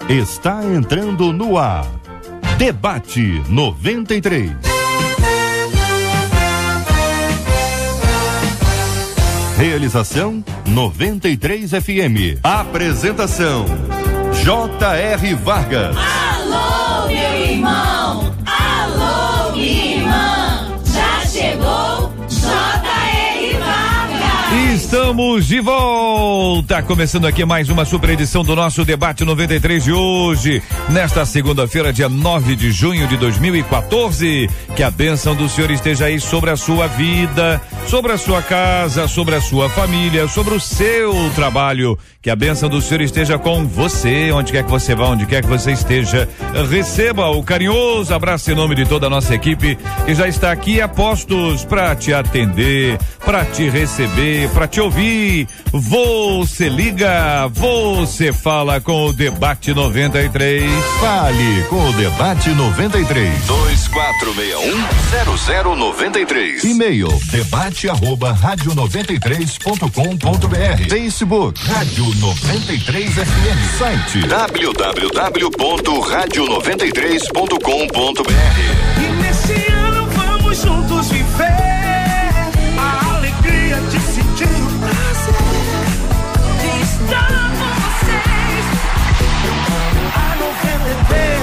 Está entrando no ar. Debate 93. Realização 93 FM. Apresentação J.R. Vargas. Alô, meu irmão! Alô, minha irmã! Já chegou J.R. Vargas! Estamos de volta, começando aqui mais uma super edição do nosso Debate 93 de hoje, nesta segunda-feira, dia 9 de junho de 2014. Que a bênção do Senhor esteja aí sobre a sua vida, sobre a sua casa, sobre a sua família, sobre o seu trabalho. Que a bênção do Senhor esteja com você, onde quer que você vá, onde quer que você esteja. Receba o carinhoso abraço em nome de toda a nossa equipe que já está aqui a postos para te atender, para te receber, para te ouvir. Você liga, você fala com o Debate 93. Fale com o Debate 93. 2461-0093. E-mail debate@radio93.com.br. Facebook Rádio 93 FM. Site www.radio93.com.br. E nesse ano vamos juntos viver a alegria de sentir o prazer de estar com vocês. A 93.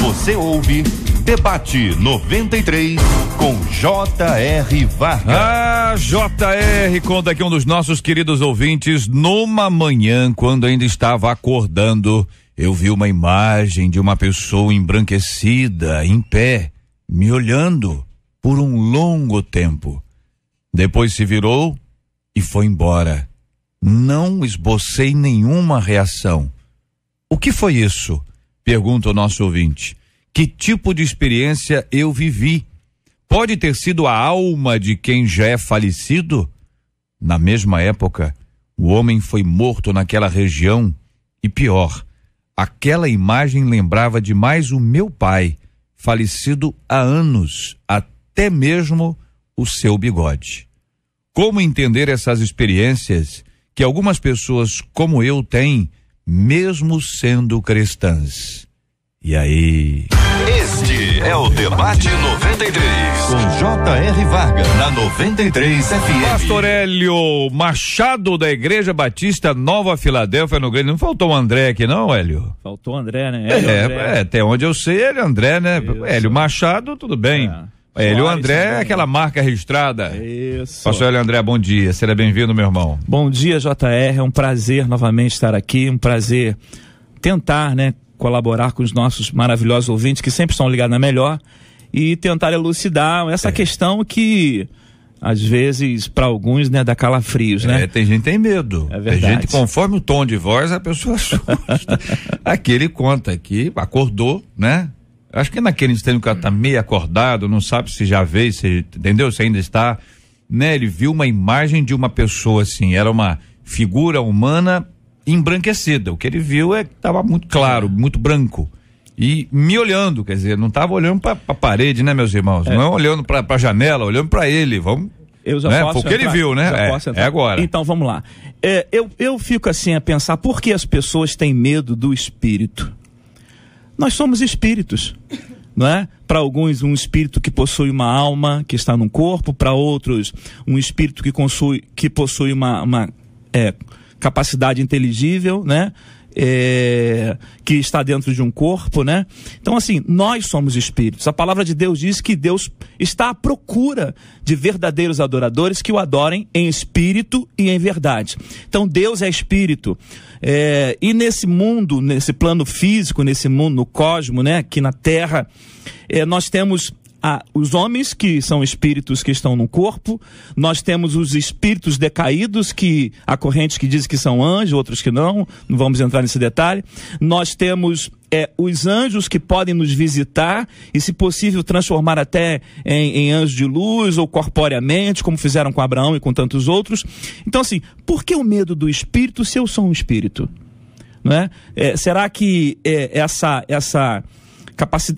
Você ouve Debate 93 com J.R. Vargas. Ah, J.R., conta aqui um dos nossos queridos ouvintes. Numa manhã, quando ainda estava acordando, eu vi uma imagem de uma pessoa embranquecida, em pé, me olhando por um longo tempo. Depois se virou e foi embora. Não esbocei nenhuma reação. O que foi isso? Pergunta o nosso ouvinte. Que tipo de experiência eu vivi? Pode ter sido a alma de quem já é falecido? Na mesma época, o homem foi morto naquela região e pior, aquela imagem lembrava demais o meu pai, falecido há anos, até mesmo o seu bigode. Como entender essas experiências que algumas pessoas como eu têm, mesmo sendo cristãs? E aí? Este é o Debate 93 com J.R. Vargas na 93 FM. Pastor Hélio Machado da Igreja Batista Nova Filadélfia no Grande. Não faltou o André aqui não, Hélio? Faltou o André, né? Até onde eu sei ele é André, né? Isso. Hélio Machado, tudo bem. Hélio Soares André também. É aquela marca registrada. Isso. Pastor Hélio André, bom dia. Seja bem-vindo, meu irmão. Bom dia, JR. É um prazer novamente estar aqui. Um prazer tentar, né, colaborar com os nossos maravilhosos ouvintes que sempre estão ligados na melhor e tentar elucidar essa questão que às vezes para alguns, né, dá calafrios, né? Tem gente que tem medo. É verdade. Tem gente, conforme o tom de voz, a pessoa assusta. Aqui ele conta que acordou, né? Acho que naquele instante o cara tá meio acordado, não sabe se já veio, se, entendeu? Se ainda está, né? Ele viu uma imagem de uma pessoa assim, era uma figura humana embranquecida. O que ele viu estava muito claro, muito branco. E me olhando, quer dizer, não estava olhando para a parede, né, meus irmãos? Não é olhando para a janela, olhando para ele. Vamos. Eu já né? posso Foi o que ele viu, né? É agora. Então vamos lá. Eu fico assim a pensar, por que as pessoas têm medo do espírito? Nós somos espíritos, não é? Para alguns, um espírito que possui uma alma que está num corpo, para outros, um espírito que possui uma capacidade inteligível, né? Que está dentro de um corpo, né? Então, assim, nós somos espíritos. A palavra de Deus diz que Deus está à procura de verdadeiros adoradores que o adorem em espírito e em verdade. Então, Deus é espírito. E nesse mundo, nesse plano físico, nesse mundo, no cosmos, né? Aqui na Terra, nós temos os homens que são espíritos que estão no corpo, nós temos os espíritos decaídos, que há correntes que dizem que são anjos, outros que não vamos entrar nesse detalhe. Nós temos os anjos que podem nos visitar e, se possível, transformar até em anjos de luz ou corporeamente, como fizeram com Abraão e com tantos outros. Então, assim, por que o medo do espírito se eu sou um espírito? Não é? Será que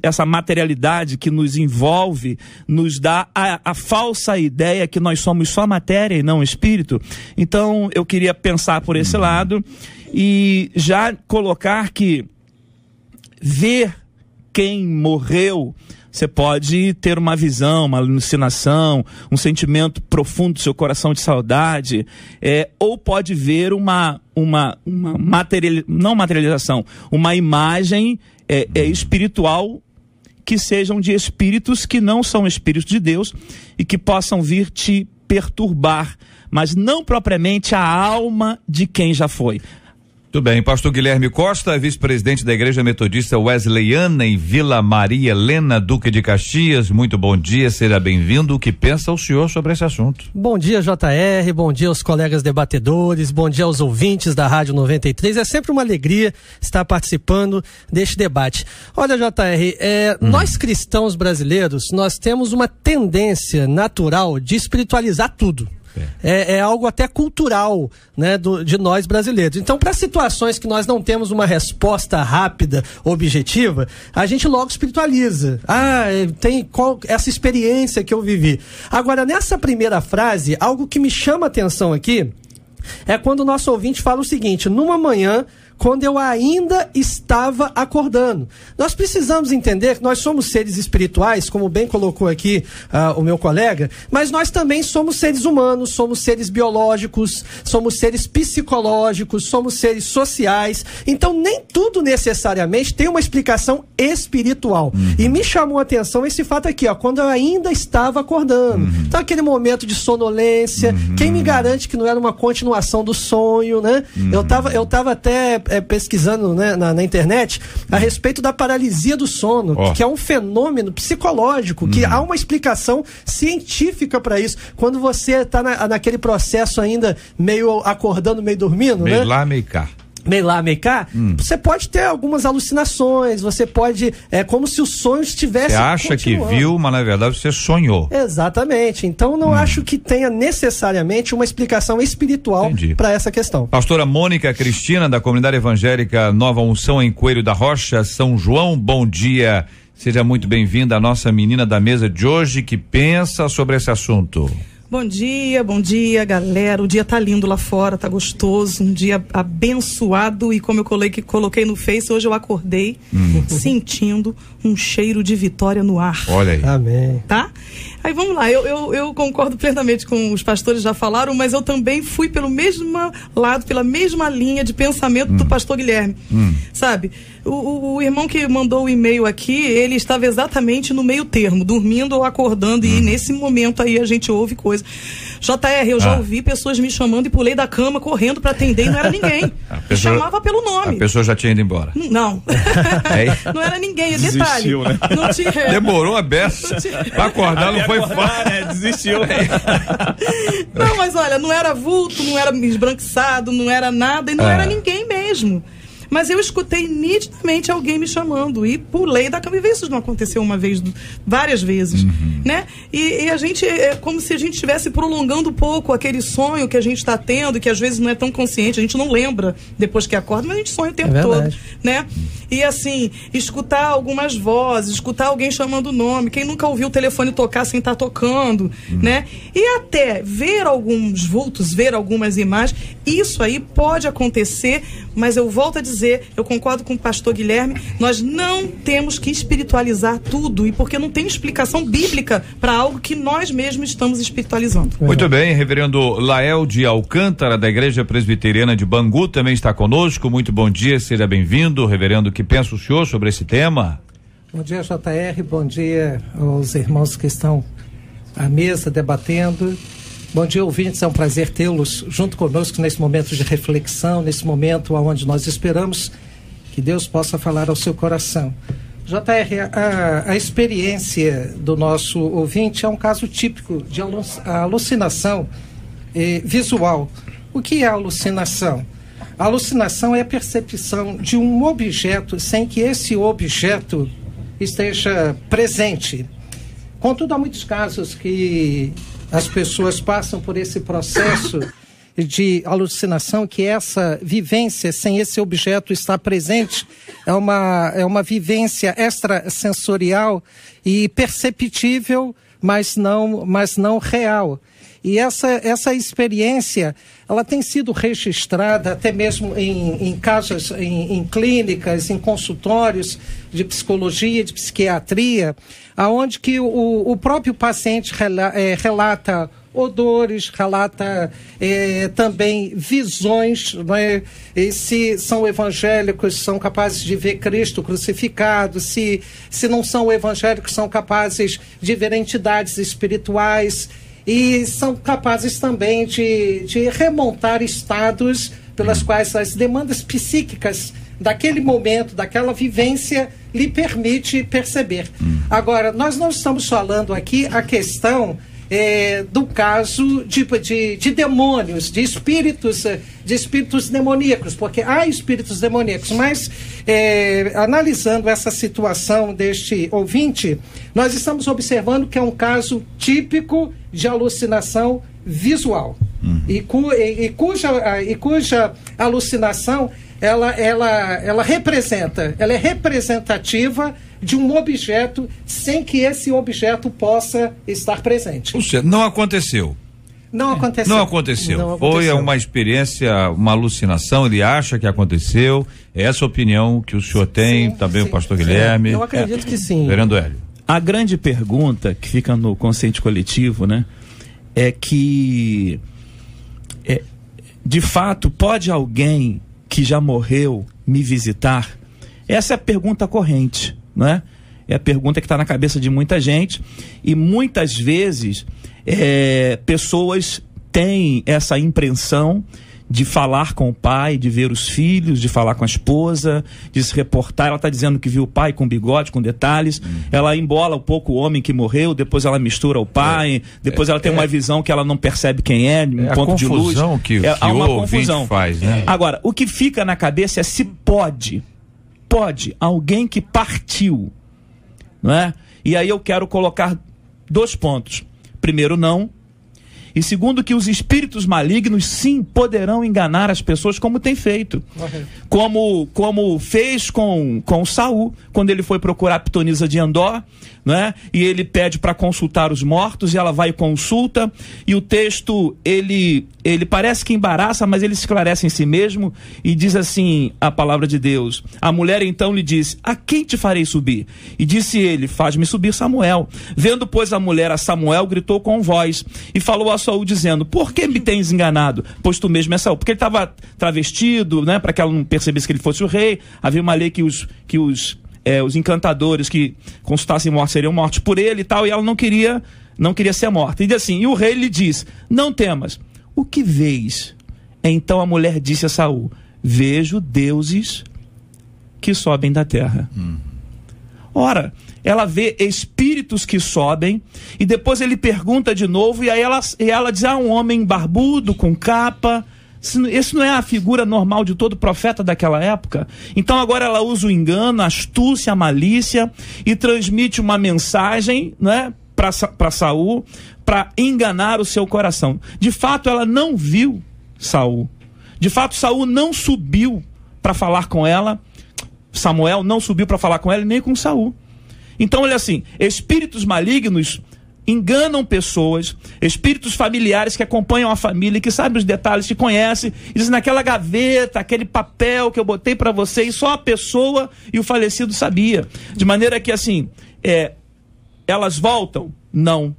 essa materialidade que nos envolve, nos dá a falsa ideia que nós somos só matéria e não espírito. Então, eu queria pensar por esse lado e já colocar que ver quem morreu, você pode ter uma visão, uma alucinação, um sentimento profundo do seu coração de saudade, ou pode ver não materialização, uma imagem espiritual que sejam de espíritos que não são espíritos de Deus e que possam vir te perturbar, mas não propriamente a alma de quem já foi. Tudo bem, pastor Guilherme Costa, vice-presidente da Igreja Metodista Wesleyana em Vila Maria Helena, Duque de Caxias, muito bom dia, seja bem-vindo. O que pensa o senhor sobre esse assunto? Bom dia, JR, bom dia aos colegas debatedores, bom dia aos ouvintes da Rádio 93, é sempre uma alegria estar participando deste debate. Olha, JR, nós cristãos brasileiros, nós temos uma tendência natural de espiritualizar tudo. É algo até cultural, né, de nós brasileiros. Então, para situações que nós não temos uma resposta rápida, objetiva, a gente logo espiritualiza. Tem essa experiência que eu vivi. Agora, nessa primeira frase, algo que me chama a atenção aqui é quando o nosso ouvinte fala o seguinte: numa manhã, quando eu ainda estava acordando. Nós precisamos entender que nós somos seres espirituais, como bem colocou aqui o meu colega, mas nós também somos seres humanos, somos seres biológicos, somos seres psicológicos, somos seres sociais. Então, nem tudo necessariamente tem uma explicação espiritual. E me chamou a atenção esse fato aqui, quando eu ainda estava acordando. Então, aquele momento de sonolência, quem me garante que não era uma continuação do sonho, né? Eu tava até pesquisando, né, na internet a respeito da paralisia do sono, que é um fenômeno psicológico, que há uma explicação científica para isso. Quando você está naquele processo ainda meio acordando, meio dormindo, meio né? lá, meio cá. Meio lá, meio cá, você pode ter algumas alucinações, você pode, como se o sonho estivesse Você acha continuando. Que viu, mas na verdade você sonhou. Exatamente, então não acho que tenha necessariamente uma explicação espiritual para essa questão. Pastora Mônica Cristina, da Comunidade Evangélica Nova Unção em Coelho da Rocha, São João, bom dia, seja muito bem-vinda a nossa menina da mesa de hoje que pensa sobre esse assunto. Bom dia, galera. O dia tá lindo lá fora, tá gostoso, um dia abençoado e como eu coloquei no Face, hoje eu acordei sentindo um cheiro de vitória no ar. Olha aí. Amém. Tá? Aí vamos lá, eu concordo plenamente com os pastores já falaram, mas eu também fui pelo mesmo lado, pela mesma linha de pensamento do pastor Guilherme. Sabe? O irmão que mandou o e-mail aqui, ele estava exatamente no meio termo, dormindo ou acordando, e nesse momento aí a gente ouve coisa. JR, eu já ouvi pessoas me chamando e pulei da cama correndo para atender e não era ninguém. Me chamava pelo nome. A pessoa já tinha ido embora. Não. Não era ninguém. Detalhe. Desistiu, né? Não tinha... Demorou a beça. Pra acordar não foi fácil. Desistiu. Não, mas olha, não era vulto, não era esbranquiçado, não era nada e não era ninguém mesmo. Mas eu escutei nitidamente alguém me chamando e pulei da cama. E isso não aconteceu uma vez, várias vezes, né? E a gente, é como se a gente estivesse prolongando um pouco aquele sonho que a gente está tendo, que às vezes não é tão consciente, a gente não lembra depois que acorda, mas a gente sonha o tempo todo, né? E assim, escutar algumas vozes, escutar alguém chamando o nome, quem nunca ouviu o telefone tocar sem estar tocando, né? E até ver alguns vultos, ver algumas imagens, isso aí pode acontecer, mas eu volto a dizer, eu concordo com o pastor Guilherme, nós não temos que espiritualizar tudo, e porque não tem explicação bíblica para algo que nós mesmos estamos espiritualizando. Muito bem, reverendo Lael de Alcântara, da Igreja Presbiteriana de Bangu, também está conosco. Muito bom dia, seja bem-vindo. Reverendo, o que pensa o senhor sobre esse tema? Bom dia, JR, bom dia aos irmãos que estão à mesa debatendo. Bom dia, ouvintes, é um prazer tê-los junto conosco nesse momento de reflexão, nesse momento onde nós esperamos que Deus possa falar ao seu coração. JR, a experiência do nosso ouvinte é um caso típico de alucinação visual. O que é alucinação? A alucinação é a percepção de um objeto sem que esse objeto esteja presente. Contudo, há muitos casos que as pessoas passam por esse processo de alucinação, que essa vivência sem esse objeto estar presente é uma vivência extrasensorial e perceptível, mas não real. E essa experiência, ela tem sido registrada até mesmo em casos, em clínicas, em consultórios de psicologia, de psiquiatria, aonde que o próprio paciente relata odores, relata também visões, não é? E se são evangélicos, são capazes de ver Cristo crucificado, se não são evangélicos, são capazes de ver entidades espirituais, e são capazes também de remontar estados pelas quais as demandas psíquicas daquele momento, daquela vivência, lhe permite perceber. Agora, nós não estamos falando aqui a questão do caso de demônios, de espíritos demoníacos, porque há espíritos demoníacos, mas analisando essa situação deste ouvinte, nós estamos observando que é um caso típico de alucinação visual, e cuja alucinação ela é representativa de um objeto sem que esse objeto possa estar presente. Ou seja, não aconteceu. Não aconteceu. Não aconteceu. Não aconteceu. Foi uma experiência, uma alucinação, ele acha que aconteceu. É essa a opinião que o senhor tem, também o pastor Guilherme. Eu acredito que sim. Reverendo Hélio. A grande pergunta que fica no consciente coletivo, né, é que, de fato, pode alguém que já morreu me visitar? Essa é a pergunta corrente, né? É a pergunta que está na cabeça de muita gente, e muitas vezes pessoas têm essa impressão de falar com o pai, de ver os filhos, de falar com a esposa, de se reportar. Ela está dizendo que viu o pai com bigode, com detalhes. Ela embola um pouco o homem que morreu, depois ela mistura o pai, depois ela tem uma visão que ela não percebe quem é, um ponto de luz. Há uma confusão faz, né? Agora, o que fica na cabeça é se pode alguém que partiu, não é? E aí eu quero colocar 2 pontos. Primeiro, não. E segundo, que os espíritos malignos sim poderão enganar as pessoas, como tem feito. Como fez com Saul, quando ele foi procurar a pitonisa de Endor, né? E ele pede para consultar os mortos, e ela vai e consulta, e o texto ele parece que embaraça, mas ele esclarece em si mesmo, e diz assim a palavra de Deus: a mulher então lhe disse: a quem te farei subir? E disse ele: faz-me subir Samuel. Vendo, pois, a mulher a Samuel, gritou com voz, e falou a Saul, dizendo: por que me tens enganado? Pois tu mesmo é Saul. Porque ele estava travestido, né, para que ela não percebesse que ele fosse o rei. Havia uma lei que os encantadores que consultassem mortos seriam mortos por ele e tal, e ela não queria ser morta. E diz assim: e o rei lhe diz: não temas, o que vês? Então a mulher disse a Saul: vejo deuses que sobem da terra. Ora, ela vê espíritos que sobem, e depois ele pergunta de novo, e aí ela diz: um homem barbudo, com capa. Esse não é a figura normal de todo profeta daquela época? Então agora ela usa o engano, a astúcia, a malícia, e transmite uma mensagem, né, para Saul, para enganar o seu coração. De fato, ela não viu Saul. De fato, Saul não subiu para falar com ela. Samuel não subiu para falar com ela, nem com Saul. Então, olha assim, espíritos malignos enganam pessoas, espíritos familiares que acompanham a família, que sabem os detalhes, que conhecem, e dizem: naquela gaveta, aquele papel que eu botei para você, e só a pessoa e o falecido sabia. De maneira que, assim, elas voltam? Não.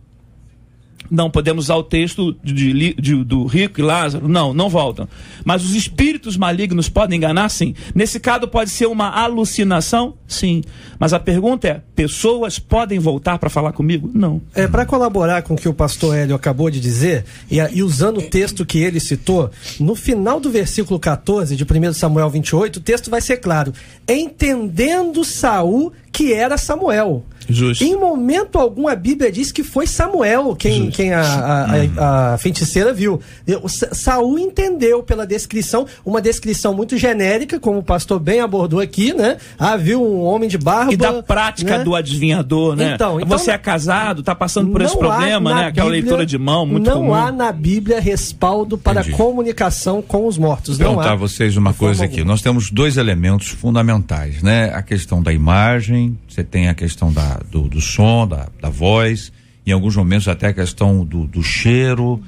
Não podemos usar o texto do rico e Lázaro. Não voltam. Mas os espíritos malignos podem enganar? Sim. Nesse caso pode ser uma alucinação? Sim. Mas a pergunta é: pessoas podem voltar para falar comigo? Não. Para colaborar com o que o pastor Hélio acabou de dizer, e usando o texto que ele citou, no final do versículo 14 de 1 Samuel 28, o texto vai ser claro: entendendo Saul que era Samuel. Justo. Em momento algum a Bíblia diz que foi Samuel quem a feiticeira viu. Saul entendeu pela descrição, uma descrição muito genérica, como o pastor bem abordou aqui, né? Viu um homem de barba. E da prática, né, do adivinhador, né? Então você é casado, tá passando por esse problema, né? Aquela leitura de mão muito comum. Não há na Bíblia respaldo para comunicação com os mortos. Vou perguntar a vocês uma coisa aqui. Nós temos dois elementos fundamentais, né? A questão da imagem, você tem a questão do som, da voz, em alguns momentos até a questão do cheiro,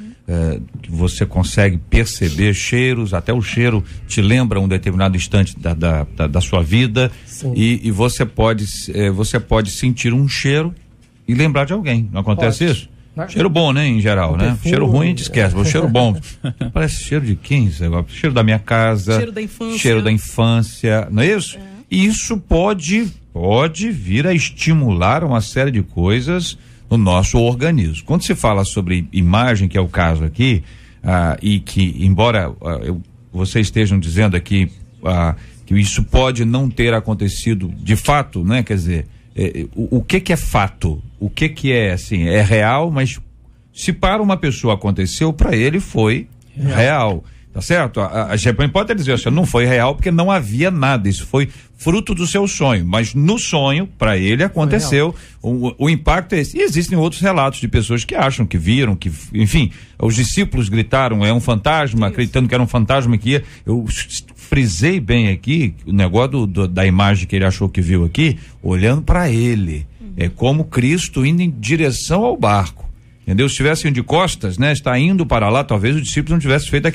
que você consegue perceber cheiros, até o cheiro te lembra um determinado instante da sua vida, e você pode sentir um cheiro e lembrar de alguém. Não acontece isso? Cheiro bom, né, em geral, né? Cheiro ruim a gente esquece, mas cheiro bom. Parece cheiro de 15, cheiro da minha casa, cheiro da infância, não é isso? E isso pode vir a estimular uma série de coisas no nosso organismo. Quando se fala sobre imagem, que é o caso aqui, e que, embora vocês estejam dizendo aqui que isso pode não ter acontecido de fato, né? Quer dizer, o que é fato? O que é, assim, é real, mas se para uma pessoa aconteceu, para ele foi real. Tá certo? A gente pode dizer assim, não foi real porque não havia nada, isso foi fruto do seu sonho, mas no sonho, para ele, aconteceu. O impacto é esse. E existem outros relatos de pessoas que acham, que viram, que, enfim, os discípulos gritaram, é um fantasma, acreditando que era um fantasma que ia. Eu frisei bem aqui o negócio da imagem que ele achou que viu aqui, olhando para ele. É como Cristo indo em direção ao barco. Entendeu? Se estivessem de costas, né? Está indo para lá, talvez o discípulo não tivesse feito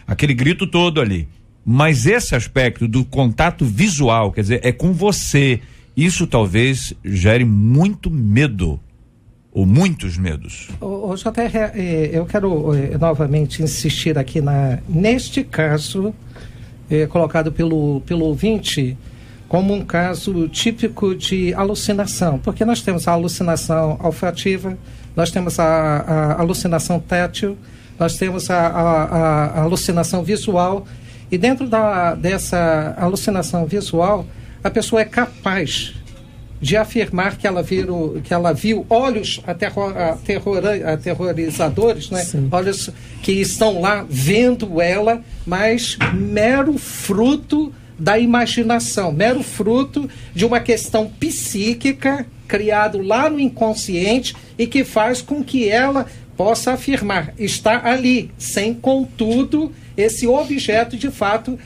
aquele grito todo ali. Mas esse aspecto do contato visual, quer dizer, é com você. Isso talvez gere muito medo, ou muitos medos. JR, eu quero novamente insistir aqui neste caso, colocado pelo ouvinte, como um caso típico de alucinação, porque nós temos a alucinação olfativa, nós temos a alucinação tátil, nós temos a alucinação visual, e dentro dessa alucinação visual, a pessoa é capaz de afirmar que ela viu olhos aterrorizadores, né? Olhos que estão lá vendo ela, mas mero fruto da imaginação, mero fruto de uma questão psíquica criado lá no inconsciente e que faz com que ela possa afirmar, está ali, sem contudo esse objeto de fato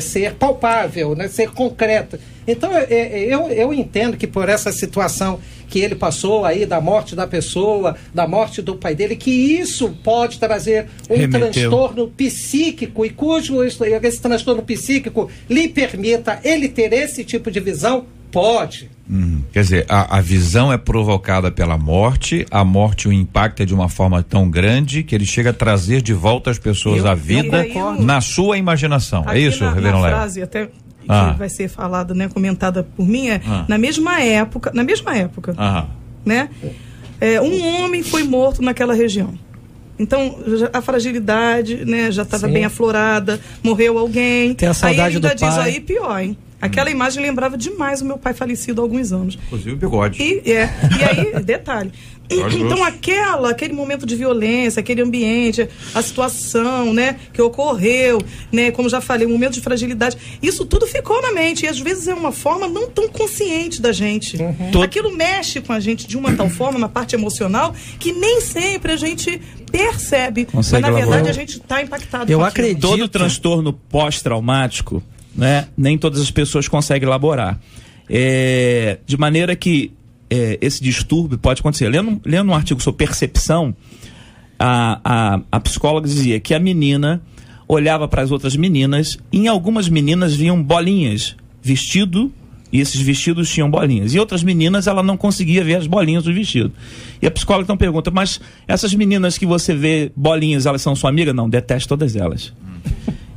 ser palpável, né? Ser concreto. Então eu entendo que por essa situação que ele passou aí da morte da pessoa, da morte do pai dele, que isso pode trazer um transtorno psíquico e cujo esse transtorno psíquico lhe permita ele ter esse tipo de visão, pode. Quer dizer, a visão é provocada pela morte, a morte o impacta de uma forma tão grande que ele chega a trazer de volta as pessoas à vida na sua imaginação. É isso, Reverendo Léo? Frase até que vai ser falada, né, comentada por mim, na mesma época, né? Um homem foi morto naquela região. Então, a fragilidade, né, já estava bem aflorada, morreu alguém. Tem a saudade do pai. Diz aí pior, hein? Aquela imagem lembrava demais o meu pai falecido há alguns anos. Inclusive o bigode. E aí, detalhe. Então, aquele momento de violência, aquele ambiente, a situação, né, que ocorreu, né, como já falei, um momento de fragilidade, isso tudo ficou na mente, e às vezes é uma forma não tão consciente da gente. Aquilo mexe com a gente de uma tal forma, na parte emocional, que nem sempre a gente percebe, mas na verdade a gente está impactado. Eu acredito. Todo transtorno pós-traumático, né, nem todas as pessoas conseguem elaborar. De maneira que esse distúrbio pode acontecer. Lendo um artigo sobre percepção, a psicóloga dizia que a menina olhava para as outras meninas, e em algumas meninas viam bolinhas, vestido, e esses vestidos tinham bolinhas. E outras meninas, ela não conseguia ver as bolinhas do vestido. E a psicóloga então pergunta, mas essas meninas que você vê bolinhas, elas são sua amiga? Não, detesto todas elas.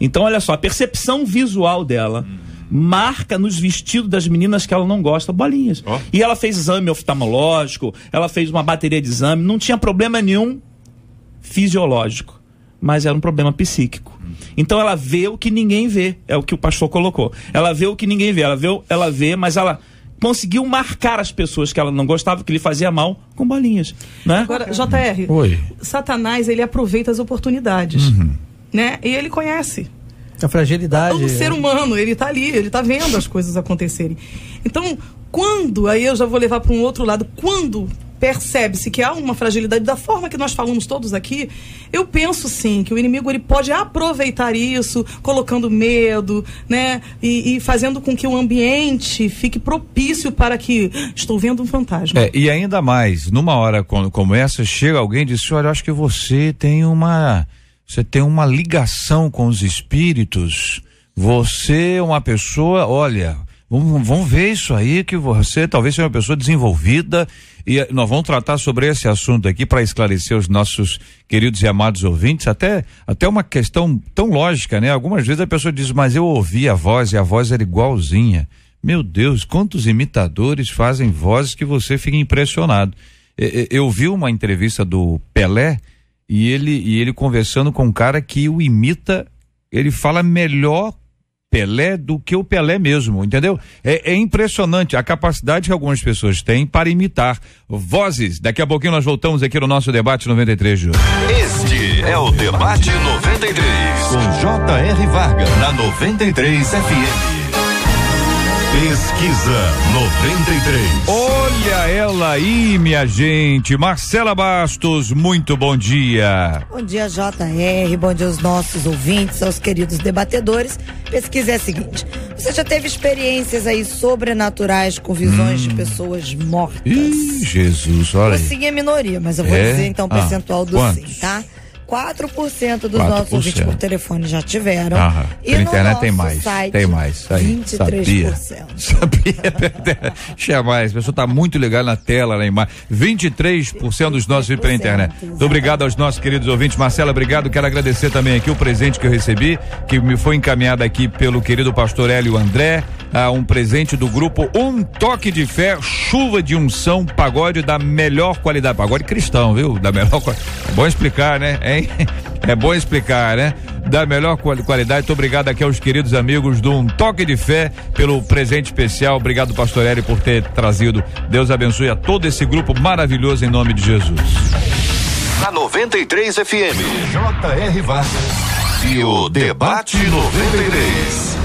Então, olha só, a percepção visual dela marca nos vestidos das meninas que ela não gosta bolinhas. E ela fez exame oftalmológico, ela fez uma bateria de exame, não tinha problema nenhum fisiológico, mas era um problema psíquico. Então ela vê o que ninguém vê, é o que o pastor colocou. Ela vê o que ninguém vê, ela vê, mas ela conseguiu marcar as pessoas que ela não gostava, que lhe fazia mal, com bolinhas, né? Agora, JR, Oi. Satanás, ele aproveita as oportunidades, né? E ele conhece A fragilidade. o ser humano, ele tá ali, ele tá vendo as coisas acontecerem. Então, aí eu já vou levar para um outro lado, quando percebe-se que há uma fragilidade da forma que nós falamos todos aqui, eu penso sim que o inimigo ele pode aproveitar isso, colocando medo, né, e fazendo com que o ambiente fique propício para que estou vendo um fantasma. E ainda mais, numa hora como essa, chega alguém e diz: olha, acho que você tem uma ligação com os espíritos, você é uma pessoa, olha, vamos ver isso aí, que você talvez seja uma pessoa desenvolvida, e nós vamos tratar sobre esse assunto aqui para esclarecer os nossos queridos e amados ouvintes, até uma questão tão lógica, né? Algumas vezes a pessoa diz: mas eu ouvi a voz e a voz era igualzinha. Meu Deus, quantos imitadores fazem vozes que você fica impressionado. Eu vi uma entrevista do Pelé e ele conversando com um cara que o imita, ele fala melhor Pelé do que o Pelé mesmo, entendeu? É impressionante a capacidade que algumas pessoas têm para imitar vozes. Daqui a pouquinho nós voltamos aqui no nosso Debate 93, Ju. Este é o Debate 93, com J.R. Varga, na 93 FM. Pesquisa 93. Olha ela aí, minha gente. Marcela Bastos, muito bom dia. Bom dia, JR. Bom dia aos nossos ouvintes, aos queridos debatedores. Pesquisa é a seguinte: você já teve experiências aí sobrenaturais com visões de pessoas mortas? Ih, Jesus, olha aí. O sim é minoria, mas eu vou dizer então o percentual do quantos? sim, tá? 4% dos nossos ouvintes por telefone já tiveram. E pela no internet nosso tem mais. site, Tem mais. Aí, 23%. Sabia. Tinha mais. A pessoa está muito ligada na tela, lá embaixo. 23% dos nossos pela internet. Muito obrigado aos nossos queridos ouvintes. Marcela, obrigado. Quero agradecer também aqui o presente que eu recebi, que me foi encaminhado aqui pelo querido pastor Hélio André. Um presente do grupo Um Toque de Fé, chuva de unção, pagode da melhor qualidade. Pagode cristão, viu? Da melhor qualidade. É bom explicar, né? Hein? É bom explicar, né? Da melhor qualidade. Muito obrigado aqui aos queridos amigos do Um Toque de Fé pelo presente especial. Obrigado, pastor Hélio, por ter trazido. Deus abençoe a todo esse grupo maravilhoso em nome de Jesus. Na 93 FM, J.R. Varga e o Debate 93.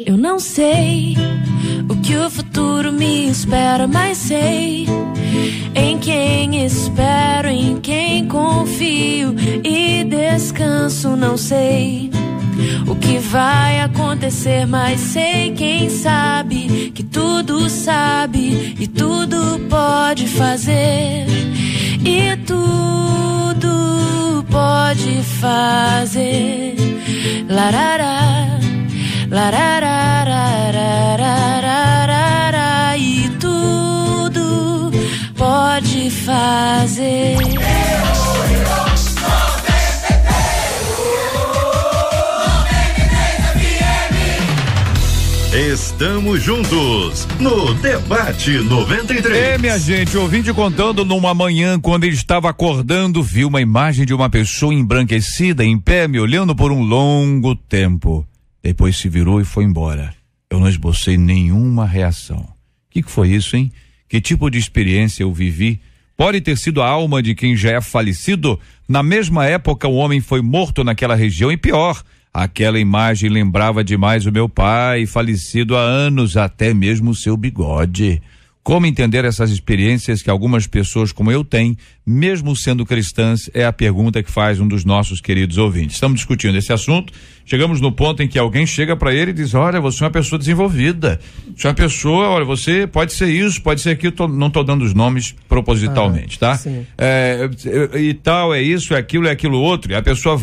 Eu não sei o que o futuro me espera, mas sei em quem espero, em quem confio e descanso. Não sei o que vai acontecer, mas sei quem sabe que tudo sabe e tudo pode fazer e tudo pode fazer. Larará, lararararararararara, e tudo pode fazer. Estamos juntos no Debate 93. Minha gente, ouvinte contando numa manhã, quando ele estava acordando, viu uma imagem de uma pessoa embranquecida em pé, me olhando por um longo tempo. Depois se virou e foi embora. Eu não esbocei nenhuma reação. O que foi isso, hein? Que tipo de experiência eu vivi? Pode ter sido a alma de quem já é falecido? Na mesma época, o homem foi morto naquela região, e pior, aquela imagem lembrava demais o meu pai, falecido há anos, até mesmo o seu bigode. Como entender essas experiências que algumas pessoas como eu têm, mesmo sendo cristãs, é a pergunta que faz um dos nossos queridos ouvintes. Estamos discutindo esse assunto, chegamos no ponto em que alguém chega para ele e diz: olha, você é uma pessoa desenvolvida, você é uma pessoa, olha, você pode ser isso, pode ser aquilo, não estou dando os nomes propositalmente, tá? Sim. E tal, é isso, é aquilo outro, e a pessoa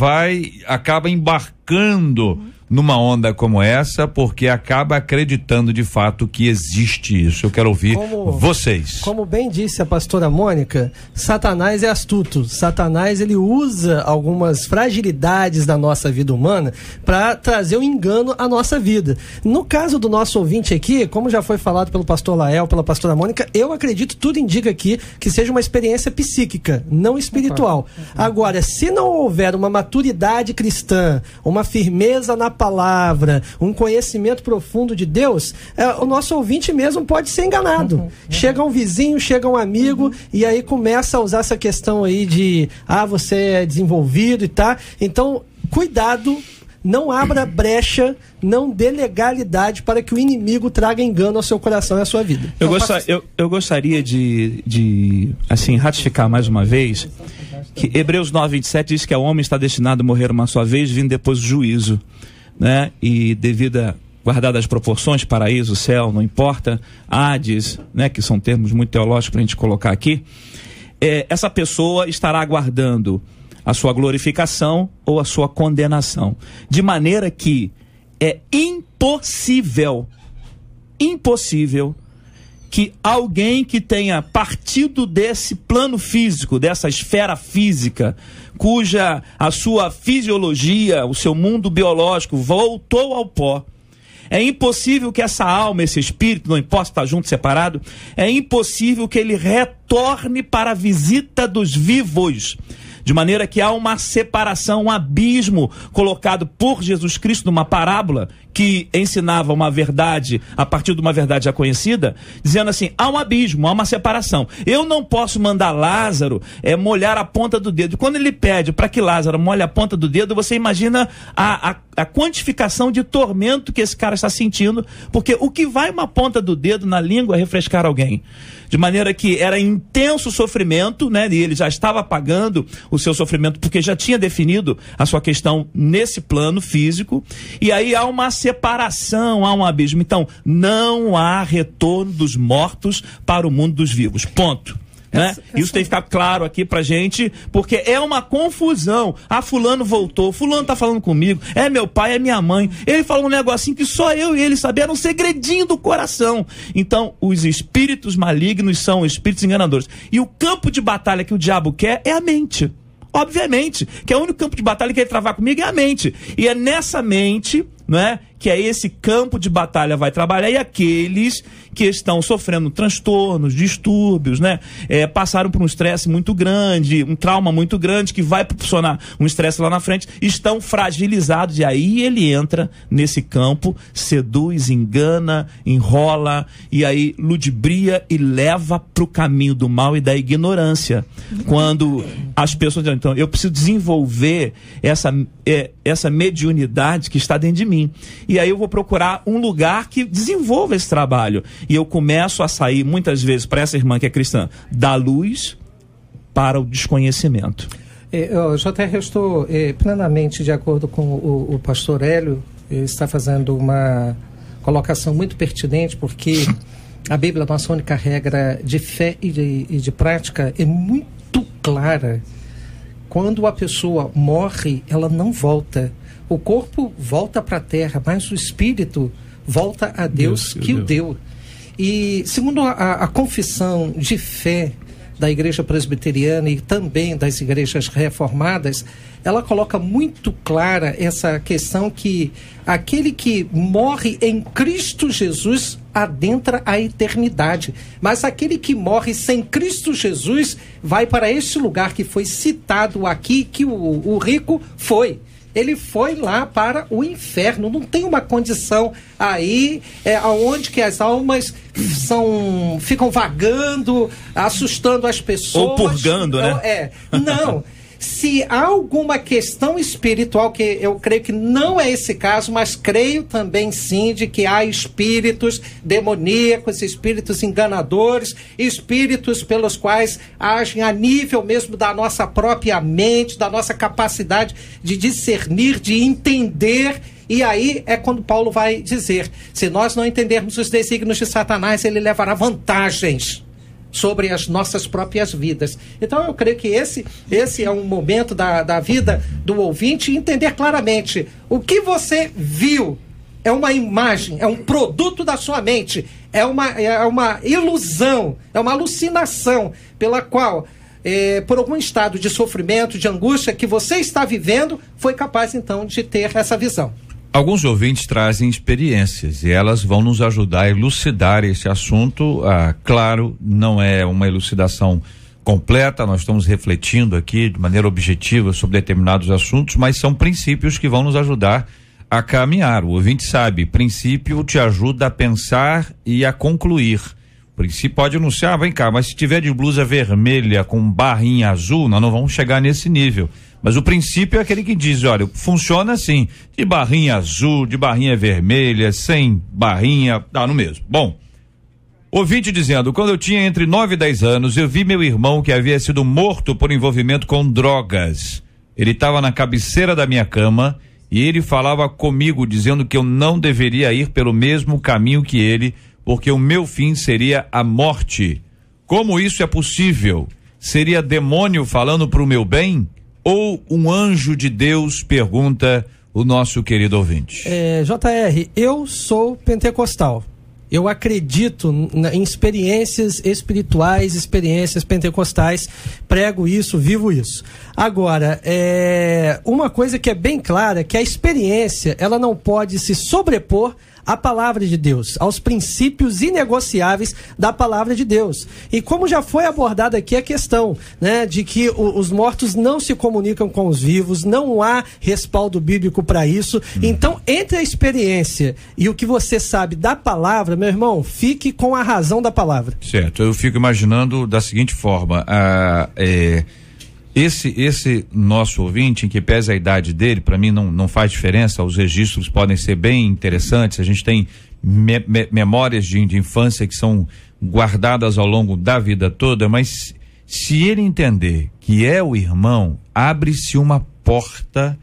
acaba embarcando numa onda como essa, porque acaba acreditando de fato que existe isso. Eu quero ouvir vocês. Como bem disse a pastora Mônica, Satanás é astuto. Satanás, ele usa algumas fragilidades da nossa vida humana para trazer um engano à nossa vida. No caso do nosso ouvinte aqui, como já foi falado pelo pastor Lael, pela pastora Mônica, eu acredito, tudo indica aqui que seja uma experiência psíquica, não espiritual. Agora, se não houver uma maturidade cristã, uma firmeza na palavra, um conhecimento profundo de Deus, o nosso ouvinte mesmo pode ser enganado. Chega um vizinho, chega um amigo, e aí começa a usar essa questão aí de, você é desenvolvido e tá. Então, cuidado, não abra brecha, não dê legalidade para que o inimigo traga engano ao seu coração e à sua vida. Eu gostaria de assim, ratificar mais uma vez que Hebreus 9:27 diz que o homem está destinado a morrer uma só vez, vindo depois do juízo, né? E guardadas as proporções, paraíso, céu, não importa, Hades, né? Que são termos muito teológicos para a gente colocar aqui, essa pessoa estará aguardando a sua glorificação ou a sua condenação, de maneira que é impossível que alguém que tenha partido desse plano físico, dessa esfera física, cuja a sua fisiologia, o seu mundo biológico voltou ao pó, é impossível que essa alma, esse espírito, não importa se está junto, separado, é impossível que ele retorne para a visita dos vivos. De maneira que há uma separação, um abismo colocado por Jesus Cristo numa parábola que ensinava uma verdade a partir de uma verdade já conhecida, dizendo assim, há um abismo, há uma separação. Eu não posso mandar Lázaro molhar a ponta do dedo. Quando ele pede para que Lázaro molhe a ponta do dedo, você imagina a quantificação de tormento que esse cara está sentindo, porque o que vai uma ponta do dedo na língua é refrescar alguém. De maneira que era intenso sofrimento, né? E ele já estava pagando o seu sofrimento porque já tinha definido a sua questão nesse plano físico. E aí há uma separação, há um abismo. Então, não há retorno dos mortos para o mundo dos vivos. Ponto. Né? Isso tem que ficar claro aqui pra gente, porque é uma confusão. Fulano voltou, fulano tá falando comigo, é meu pai, é minha mãe, ele falou um negocinho que só eu e ele sabia, era um segredinho do coração. Então, os espíritos malignos são espíritos enganadores, e o campo de batalha que o diabo quer é a mente. Obviamente, que é o único campo de batalha que ele travar comigo é a mente, e é nessa mente, não é, que é esse campo de batalha vai trabalhar, e aqueles que estão sofrendo transtornos, distúrbios, né, passaram por um estresse muito grande, um trauma muito grande, que vai proporcionar um estresse lá na frente, estão fragilizados, e aí ele entra nesse campo, seduz, engana, enrola, e aí ludibria e leva para o caminho do mal e da ignorância. Quando as pessoas dizem, então, eu preciso desenvolver essa mediunidade que está dentro de mim. E aí eu vou procurar um lugar que desenvolva esse trabalho. E eu começo a sair, muitas vezes, para essa irmã que é cristã, da luz para o desconhecimento. JR, eu estou plenamente de acordo com o pastor Hélio. Ele está fazendo uma colocação muito pertinente, porque a Bíblia, a nossa única regra de fé e de prática, é muito clara. Quando a pessoa morre, ela não volta. O corpo volta para a terra, mas o espírito volta a Deus que o deu. E segundo a confissão de fé da Igreja Presbiteriana e também das igrejas reformadas, ela coloca muito clara essa questão que aquele que morre em Cristo Jesus adentra a eternidade, mas aquele que morre sem Cristo Jesus vai para este lugar que foi citado aqui, que o rico foi. Ele foi lá para o inferno. Não tem uma condição aí onde que as almas ficam vagando, assustando as pessoas. Ou purgando, né? Não. Se há alguma questão espiritual, que eu creio que não é esse caso, mas creio também sim de que há espíritos demoníacos, espíritos enganadores, espíritos pelos quais agem a nível mesmo da nossa própria mente, da nossa capacidade de discernir, de entender. E aí é quando Paulo vai dizer, se nós não entendermos os desígnios de Satanás, ele levará vantagens sobre as nossas próprias vidas. Então eu creio que esse é um momento da vida do ouvinte entender claramente o que você viu é uma imagem, é um produto da sua mente, é uma ilusão, é uma alucinação pela qual, por algum estado de sofrimento, de angústia que você está vivendo, foi capaz então de ter essa visão. Alguns ouvintes trazem experiências e elas vão nos ajudar a elucidar esse assunto. Claro, não é uma elucidação completa, nós estamos refletindo aqui de maneira objetiva sobre determinados assuntos, mas são princípios que vão nos ajudar a caminhar. O ouvinte sabe, princípio te ajuda a pensar e a concluir. O princípio pode anunciar, vem cá, mas se tiver de blusa vermelha com barrinha azul, nós não vamos chegar nesse nível. Mas o princípio é aquele que diz, olha, funciona assim, de barrinha azul, de barrinha vermelha, sem barrinha, dá no mesmo. Bom, ouvinte dizendo, quando eu tinha entre 9 e 10 anos, eu vi meu irmão que havia sido morto por envolvimento com drogas. Ele estava na cabeceira da minha cama e ele falava comigo dizendo que eu não deveria ir pelo mesmo caminho que ele, porque o meu fim seria a morte. Como isso é possível? Seria demônio falando pro meu bem? Ou um anjo de Deus? Pergunta o nosso querido ouvinte. JR, eu sou pentecostal. Eu acredito em experiências espirituais, experiências pentecostais, prego isso, vivo isso. Agora, uma coisa que é bem clara, que a experiência, ela não pode se sobrepor à palavra de Deus, aos princípios inegociáveis da palavra de Deus. E como já foi abordada aqui a questão, né, de que os mortos não se comunicam com os vivos, não há respaldo bíblico para isso. Então, entre a experiência e o que você sabe da palavra, meu irmão, fique com a razão da palavra. Certo, eu fico imaginando da seguinte forma, esse nosso ouvinte, em que pesa a idade dele, para mim não faz diferença, os registros podem ser bem interessantes, a gente tem memórias de infância que são guardadas ao longo da vida toda, mas se ele entender que é o irmão, abre-se uma porta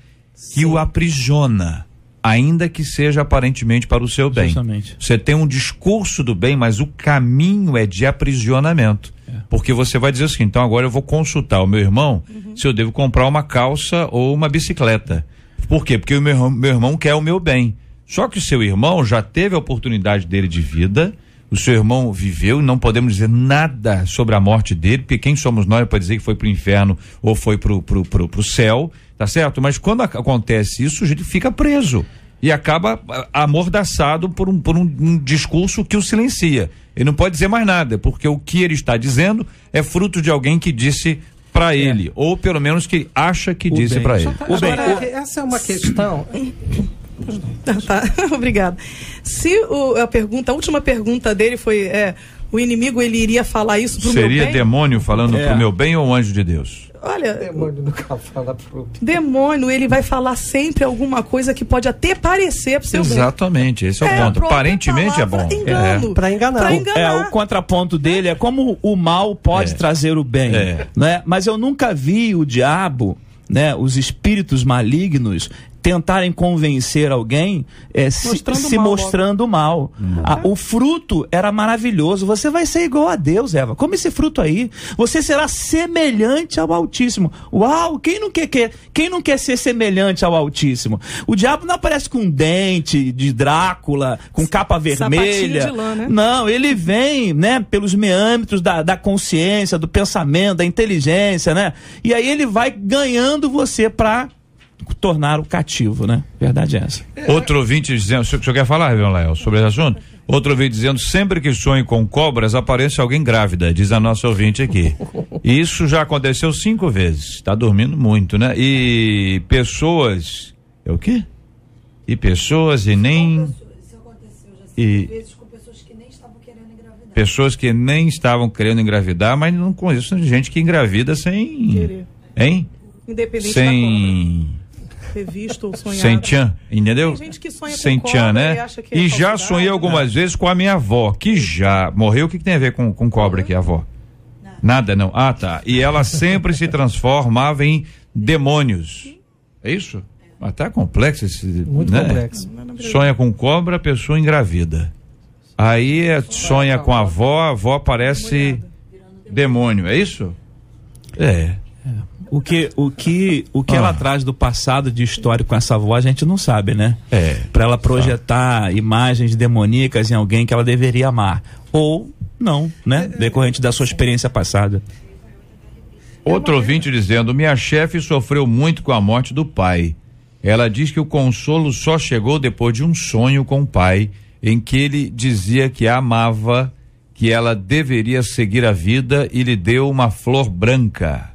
que o aprisiona, ainda que seja aparentemente para o seu bem. Justamente. Você tem um discurso do bem, mas o caminho é de aprisionamento. Porque você vai dizer assim, então agora eu vou consultar o meu irmão se eu devo comprar uma calça ou uma bicicleta. Por quê? Porque o meu irmão quer o meu bem. Só que o seu irmão já teve a oportunidade dele de vida, o seu irmão viveu e não podemos dizer nada sobre a morte dele, porque quem somos nós para dizer que foi pro inferno ou foi pro céu, tá certo? Mas quando acontece isso, o sujeito fica preso e acaba amordaçado por um discurso que o silencia. Ele não pode dizer mais nada, porque o que ele está dizendo é fruto de alguém que disse para ele, ou pelo menos que acha que disse para ele. Essa é uma questão. Tá, obrigada. Se a última pergunta dele foi, o inimigo ele iria falar isso pro meu bem? Seria demônio falando pro meu bem ou um anjo de Deus? Olha, demônio nunca fala pro... Demônio, ele vai falar sempre alguma coisa que pode até parecer pro seu bem. Exatamente, esse é o ponto. Aparentemente é bom. Para enganar. O contraponto dele é como o mal pode trazer o bem, né? Mas eu nunca vi o diabo, né, os espíritos malignos tentarem convencer alguém se mostrando mal. O fruto era maravilhoso. Você vai ser igual a Deus, Eva. Come esse fruto aí. Você será semelhante ao Altíssimo. Uau! Quem não quer ser semelhante ao Altíssimo? O diabo não aparece com dente de Drácula, com capa vermelha. De lã, né? Não, ele vem, né, pelos meâmetros da consciência, do pensamento, da inteligência, né? E aí ele vai ganhando você para tornar o cativo, né? Verdade é essa. Outro ouvinte dizendo, o senhor quer falar, Reverendo Lael, sobre esse assunto? Outro ouvinte dizendo, sempre que sonho com cobras, aparece alguém grávida, diz a nossa ouvinte aqui. E isso já aconteceu 5 vezes. Tá dormindo muito, né? E pessoas... É o quê? E pessoas e nem... Isso aconteceu já 5 vezes com pessoas que nem estavam querendo engravidar. Pessoas que nem estavam querendo engravidar, mas não conheço gente que engravida sem... Querer. Hein? Independente sem... da cobra. Ter visto ou sonhado. Sem tchan, entendeu? Tem gente que sonha sem com tchan, cobra né? e acha que é e já falsidade, sonhei algumas vezes com a minha avó, que já morreu. O que tem a ver com cobra aqui, a avó? Nada, não. Ah, tá. E ela sempre se transformava em demônios. É isso? Mas tá complexo esse... Muito complexo. Sonha com cobra, a pessoa engravida. Aí sonha com a avó parece... demônio, é isso? O que ela traz do passado de história com essa avó, a gente não sabe, né? Pra ela projetar imagens demoníacas em alguém que ela deveria amar. Ou não, né? Decorrente da sua experiência passada. Outro ouvinte dizendo: minha chefe sofreu muito com a morte do pai. Ela diz que o consolo só chegou depois de um sonho com o pai, em que ele dizia que a amava, que ela deveria seguir a vida e lhe deu uma flor branca.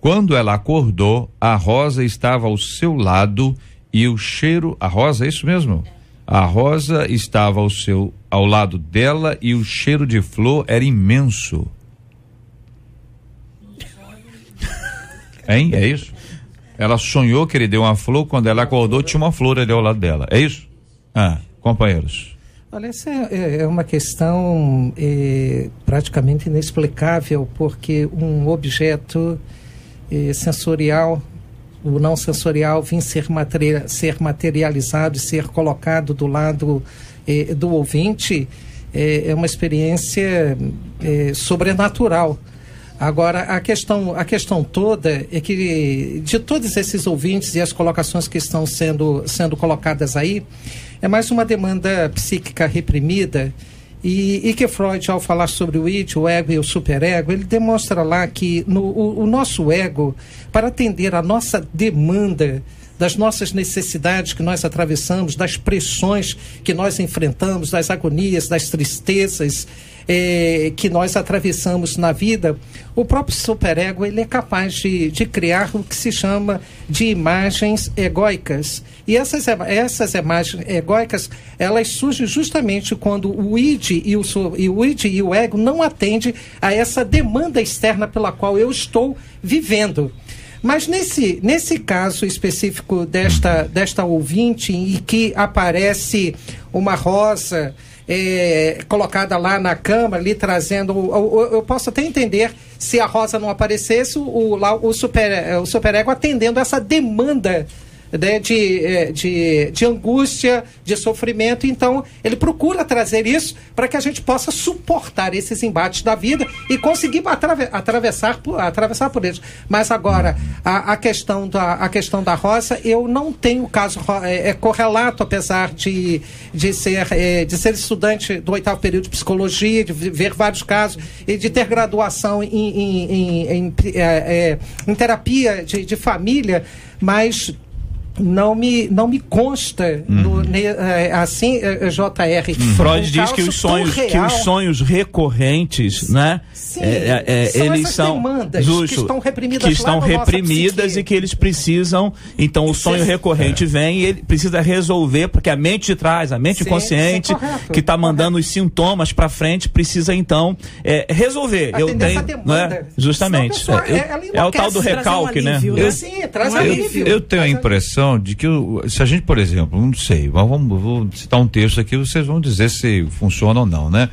Quando ela acordou, a rosa estava ao seu lado e o cheiro... A rosa, é isso mesmo? A rosa estava ao lado dela e o cheiro de flor era imenso. Hein? É isso? Ela sonhou que ele deu uma flor, quando ela acordou tinha uma flor ali ao lado dela. É isso? Companheiros. Olha, essa é uma questão praticamente inexplicável, porque um objeto sensorial, o não sensorial, vir ser materializado e ser colocado do lado do ouvinte, é uma experiência sobrenatural. Agora, a questão toda é que, de todos esses ouvintes e as colocações que estão sendo colocadas aí, é mais uma demanda psíquica reprimida, e que Freud, ao falar sobre o id, o ego e o superego, ele demonstra lá que o nosso ego, para atender a nossa demanda das nossas necessidades que nós atravessamos, das pressões que nós enfrentamos, das agonias, das tristezas que nós atravessamos na vida, o próprio superego ele é capaz de criar o que se chama de imagens egóicas. E essas imagens egóicas, elas surgem justamente quando o id e o ego não atendem a essa demanda externa pela qual eu estou vivendo. Mas nesse caso específico desta ouvinte, em que aparece uma rosa colocada lá na cama, ali trazendo... Eu posso até entender se a rosa não aparecesse, o superego atendendo essa demanda, né, de angústia, de sofrimento. Então ele procura trazer isso para que a gente possa suportar esses embates da vida e conseguir atravessar por eles. Mas agora a questão da rosa, eu não tenho caso correlato, apesar de ser estudante do 8º período de psicologia, de ver vários casos e de ter graduação em terapia de família, mas não me consta assim, JR. Freud diz que os sonhos recorrentes, né? Eles são demandas que estão reprimidas e que eles precisam. Então o sonho recorrente vem e ele precisa resolver, porque a mente de trás, a mente inconsciente, que está mandando os sintomas para frente, precisa então resolver. Demanda. Justamente. É o tal do recalque, né? Eu tenho a impressão de que se a gente, por exemplo, não sei, vou citar um texto aqui, vocês vão dizer se funciona ou não, né?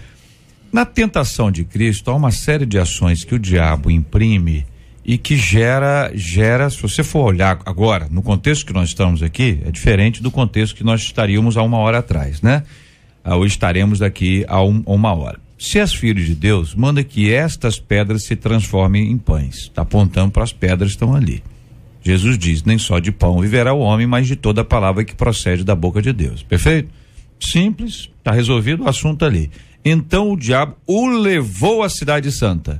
Na tentação de Cristo, há uma série de ações que o diabo imprime e que gera, se você for olhar agora, no contexto que nós estamos aqui, é diferente do contexto que nós estaríamos há uma hora atrás, né? Ou estaremos daqui a uma hora. Se és filho de Deus, manda que estas pedras se transformem em pães. Está apontando para as pedras que estão ali. Jesus diz: nem só de pão viverá o homem, mas de toda a palavra que procede da boca de Deus. Perfeito? Simples, está resolvido o assunto ali. Então o diabo o levou à cidade santa.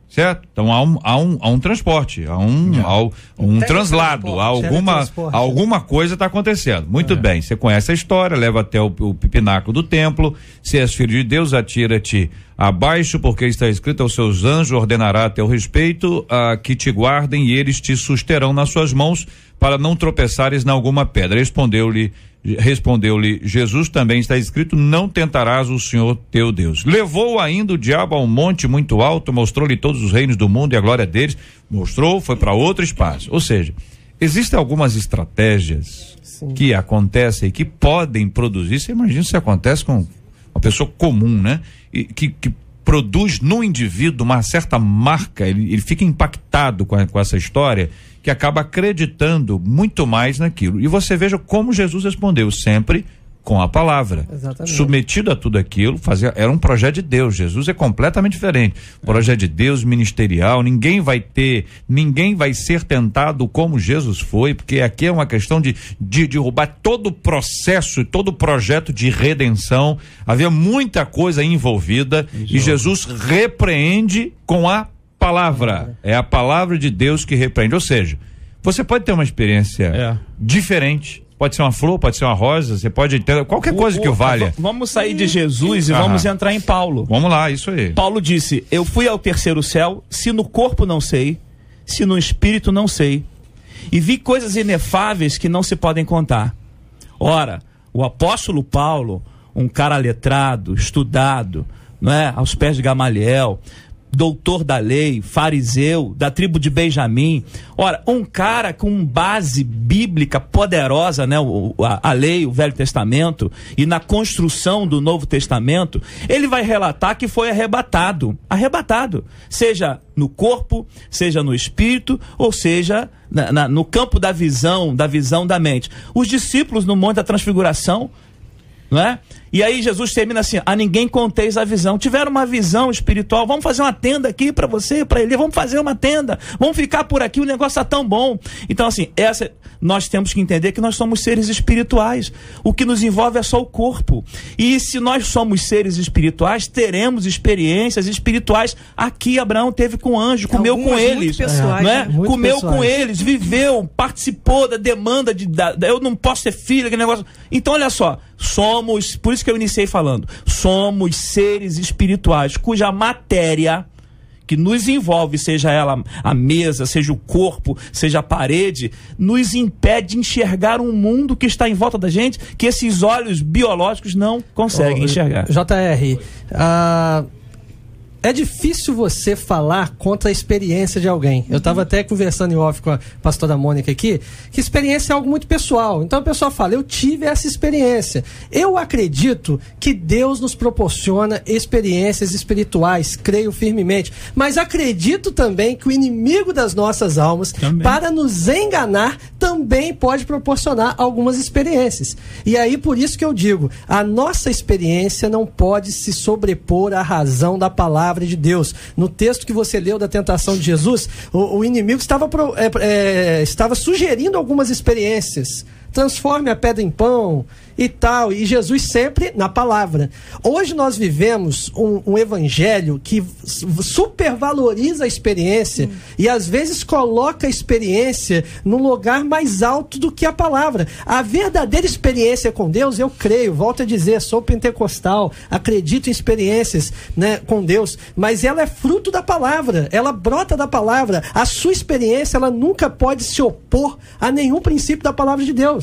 Certo? Então há um transporte, há um translado, alguma coisa está acontecendo. Muito bem, você conhece a história, leva até o pináculo do templo. Se és filho de Deus, atira-te abaixo, porque está escrito: aos seus anjos ordenará a teu respeito que te guardem, e eles te susterão nas suas mãos, para não tropeçares em alguma pedra. Respondeu-lhe Jesus: também está escrito: não tentarás o Senhor teu Deus. Levou ainda o diabo a um monte muito alto, mostrou-lhe todos os reinos do mundo e a glória deles. Foi para outro espaço. Ou seja, existem algumas estratégias que acontecem e que podem produzir. Você imagina se acontece com uma pessoa comum, né? E que produz no indivíduo uma certa marca, ele fica impactado com essa história, que acaba acreditando muito mais naquilo. E você veja como Jesus respondeu: sempre com a palavra. Exatamente. Submetido a tudo aquilo, era um projeto de Deus. Jesus é completamente diferente. Projeto de Deus, ministerial, ninguém vai ser tentado como Jesus foi, porque aqui é uma questão de derrubar todo o processo, todo o projeto de redenção. Havia muita coisa envolvida e Jesus repreende com a palavra. É a palavra de Deus que repreende. Ou seja, você pode ter uma experiência diferente. Pode ser uma flor, pode ser uma rosa, você pode ter qualquer coisa que o valha. Vamos sair de Jesus e vamos entrar em Paulo. Vamos lá, isso aí. Paulo disse: eu fui ao terceiro céu, se no corpo não sei, se no espírito não sei, e vi coisas inefáveis que não se podem contar. Ora, o apóstolo Paulo, um cara letrado, estudado, não é? Aos pés de Gamaliel, doutor da lei, fariseu, da tribo de Benjamim. Ora, um cara com base bíblica poderosa, né? A lei, o Velho Testamento, e na construção do Novo Testamento, ele vai relatar que foi arrebatado, seja no corpo, seja no espírito, ou seja, no campo da visão da mente. Os discípulos no Monte da Transfiguração, não é? E aí Jesus termina assim: a ninguém conteis a visão. Tiveram uma visão espiritual, vamos fazer uma tenda aqui para você, para ele, vamos fazer uma tenda, vamos ficar por aqui, o negócio tá tão bom. Então assim, nós temos que entender que nós somos seres espirituais, o que nos envolve é só o corpo, e se nós somos seres espirituais, teremos experiências espirituais. Aqui Abraão teve com o anjo, comeu com eles, pessoais, não é? Comeu pessoais. com eles, viveu, participou da demanda eu não posso ter filho, aquele negócio. Então olha só, por isso que eu iniciei falando, somos seres espirituais cuja matéria que nos envolve, seja ela a mesa, seja o corpo, seja a parede, nos impede de enxergar um mundo que está em volta da gente, que esses olhos biológicos não conseguem enxergar. JR, é difícil você falar contra a experiência de alguém. Eu estava até conversando em off com a pastora Mônica aqui, que experiência é algo muito pessoal. Então a pessoa fala: eu tive essa experiência. Eu acredito que Deus nos proporciona experiências espirituais, creio firmemente. Mas acredito também que o inimigo das nossas almas, para nos enganar, também pode proporcionar algumas experiências. E aí por isso que eu digo, a nossa experiência não pode se sobrepor à razão da palavra de Deus. No texto que você leu da tentação de Jesus, o inimigo estava sugerindo algumas experiências. Transforme a pedra em pão e tal, e Jesus sempre na palavra. Hoje nós vivemos um evangelho que supervaloriza a experiência e às vezes coloca a experiência num lugar mais alto do que a palavra. A verdadeira experiência com Deus, eu creio, volto a dizer, sou pentecostal, acredito em experiências, né, com Deus, mas ela é fruto da palavra, ela brota da palavra. A sua experiência, ela nunca pode se opor a nenhum princípio da palavra de Deus.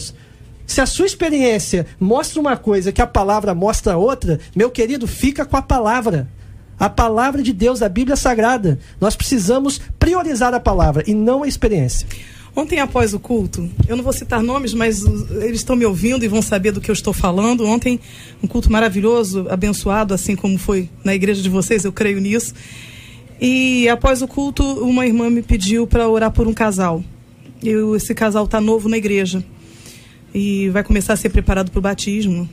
Se a sua experiência mostra uma coisa que a palavra mostra outra, meu querido, fica com a palavra. A palavra de Deus, a Bíblia Sagrada. Nós precisamos priorizar a palavra e não a experiência. Ontem, após o culto, eu não vou citar nomes, mas eles estão me ouvindo e vão saber do que eu estou falando. Ontem, um culto maravilhoso, abençoado, assim como foi na igreja de vocês, eu creio nisso. E após o culto, uma irmã me pediu para orar por um casal. Esse casal está novo na igreja e vai começar a ser preparado para o batismo.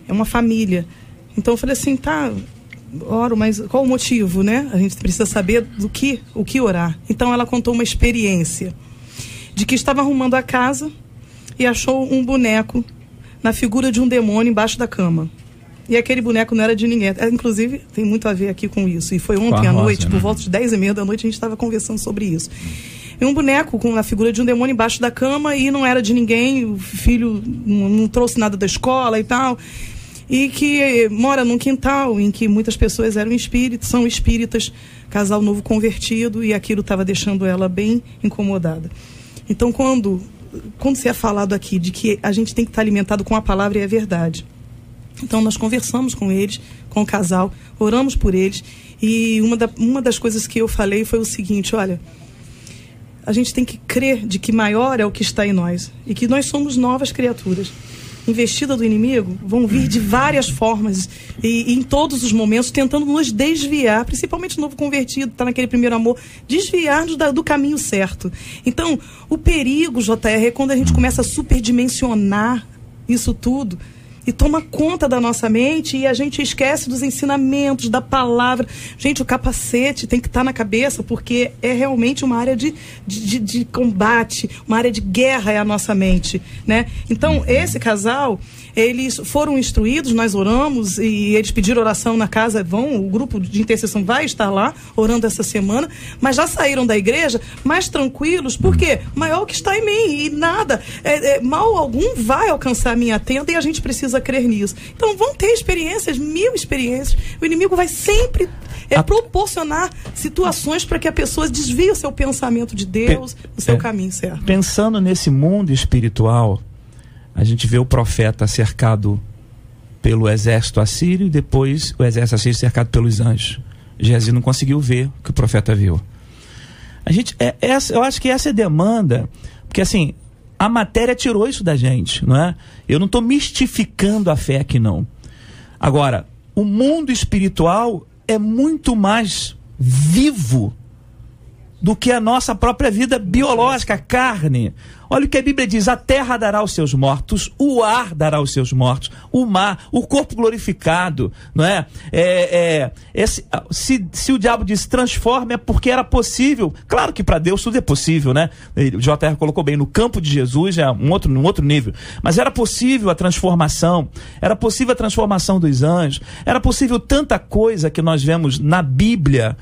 É uma família. Então eu falei assim, tá, oro, mas qual o motivo, né? A gente precisa saber o que orar. Então ela contou uma experiência de que estava arrumando a casa e achou um boneco na figura de um demônio embaixo da cama. E aquele boneco não era de ninguém. Inclusive, tem muito a ver aqui com isso. E foi ontem à noite, por volta de 10h30 da noite, a gente estava conversando sobre isso. E um boneco com a figura de um demônio embaixo da cama e não era de ninguém, o filho não trouxe nada da escola e tal. E que mora num quintal em que muitas pessoas são espíritas, casal novo convertido, e aquilo estava deixando ela bem incomodada. Então, quando se é falado aqui de que a gente tem que estar alimentado com a palavra, e é verdade. Então, nós conversamos com eles, com o casal, oramos por eles, e uma das coisas que eu falei foi o seguinte: olha, a gente tem que crer de que maior é o que está em nós, e que nós somos novas criaturas. Investida do inimigo vão vir de várias formas e em todos os momentos tentando nos desviar, principalmente o novo convertido, está naquele primeiro amor, desviar-nos do caminho certo. Então, o perigo, JR, é quando a gente começa a superdimensionar isso tudo e toma conta da nossa mente e a gente esquece dos ensinamentos, da palavra. Gente, o capacete tem que estar na cabeça, porque é realmente uma área de combate, uma área de guerra é a nossa mente, né? Então, esse casal, eles foram instruídos, nós oramos e eles pediram oração na casa, o grupo de intercessão vai estar lá orando essa semana, mas já saíram da igreja mais tranquilos, porque maior o que está em mim, e nada, mal algum vai alcançar a minha tenda, e a gente precisa crer nisso. Então vão ter experiências, 1000 experiências. O inimigo vai sempre proporcionar situações para que a pessoa desvie o seu pensamento de Deus, o seu caminho certo. Pensando nesse mundo espiritual, a gente vê o profeta cercado pelo exército assírio e depois o exército assírio cercado pelos anjos. Geazi não conseguiu ver o que o profeta viu. Eu acho que essa é a demanda, porque assim, a matéria tirou isso da gente, não é? Eu não estou mistificando a fé aqui, não. Agora, o mundo espiritual é muito mais vivo do que a nossa própria vida biológica, a carne. Olha o que a Bíblia diz: a terra dará os seus mortos, o ar dará os seus mortos, o mar, o corpo glorificado, não é? Se o diabo diz transforma, é porque era possível. Claro que para Deus tudo é possível, né? O JR colocou bem, no campo de Jesus é um outro nível. Mas era possível a transformação, era possível a transformação dos anjos, era possível tanta coisa que nós vemos na Bíblia.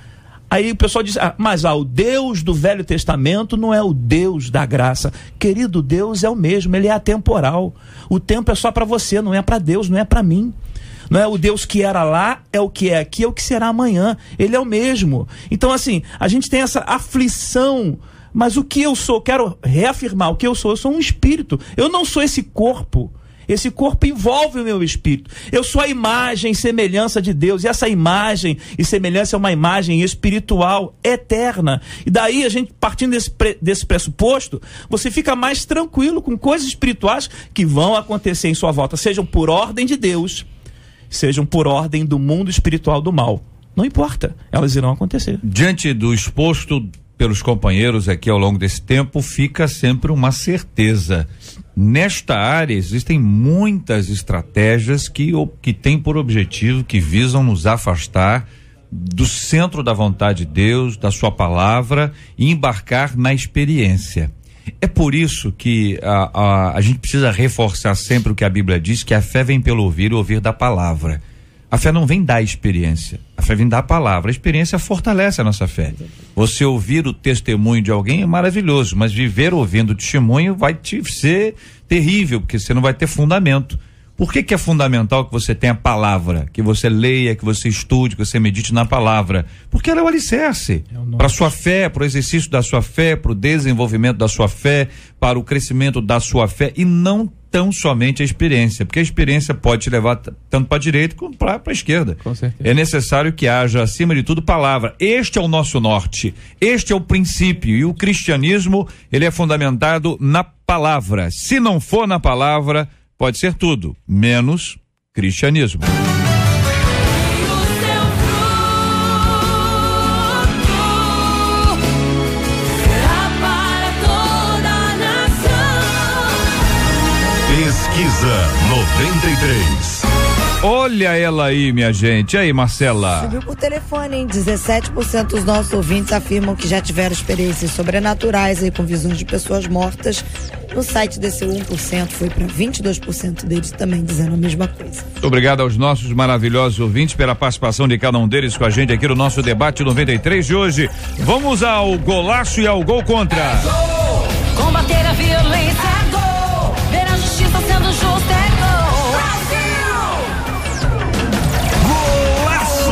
Aí o pessoal diz, mas o Deus do Velho Testamento não é o Deus da graça. Querido, Deus é o mesmo, ele é atemporal. O tempo é só para você, não é para Deus, não é para mim. Não é o Deus que era lá, é o que é aqui, é o que será amanhã. Ele é o mesmo. Então assim, a gente tem essa aflição, mas o que eu sou, quero reafirmar o que eu sou um espírito. Eu não sou esse corpo. Esse corpo envolve o meu espírito. Eu sou a imagem e semelhança de Deus. E essa imagem e semelhança é uma imagem espiritual, eterna. E daí a gente, partindo desse pressuposto, você fica mais tranquilo com coisas espirituais que vão acontecer em sua volta. Sejam por ordem de Deus, sejam por ordem do mundo espiritual do mal. Não importa, elas irão acontecer. Diante do exposto pelos companheiros aqui ao longo desse tempo, fica sempre uma certeza. Nesta área existem muitas estratégias que têm por objetivo, que visam nos afastar do centro da vontade de Deus, da sua palavra, e embarcar na experiência. É por isso que a gente precisa reforçar sempre o que a Bíblia diz, que a fé vem pelo ouvir e ouvir da palavra. A fé não vem da experiência, a fé vem da palavra. A experiência fortalece a nossa fé. Você ouvir o testemunho de alguém é maravilhoso, mas viver ouvindo o testemunho vai ser terrível, porque você não vai ter fundamento. Por que é fundamental que você tenha a palavra, que você leia, que você estude, que você medite na palavra? Porque ela é o alicerce para a sua fé, para o exercício da sua fé, para o desenvolvimento da sua fé, para o crescimento da sua fé, e não tão somente a experiência, porque a experiência pode te levar tanto para a direita como para a esquerda. Com certeza. É necessário que haja, acima de tudo, palavra. Este é o nosso norte, este é o princípio, e o cristianismo, ele é fundamentado na palavra. Se não for na palavra, pode ser tudo, menos cristianismo. Pesquisa 93. Olha ela aí, minha gente. E aí, Marcela? Subiu por telefone, hein? 17% dos nossos ouvintes afirmam que já tiveram experiências sobrenaturais aí com visões de pessoas mortas. No site desse 1% foi para 22% deles também dizendo a mesma coisa. Muito obrigado aos nossos maravilhosos ouvintes pela participação de cada um deles com a gente aqui no nosso debate 93 de hoje. Vamos ao golaço e ao gol contra. É gol! Combater a violência é gol! Ver a justiça sendo justa é gol! Golaço!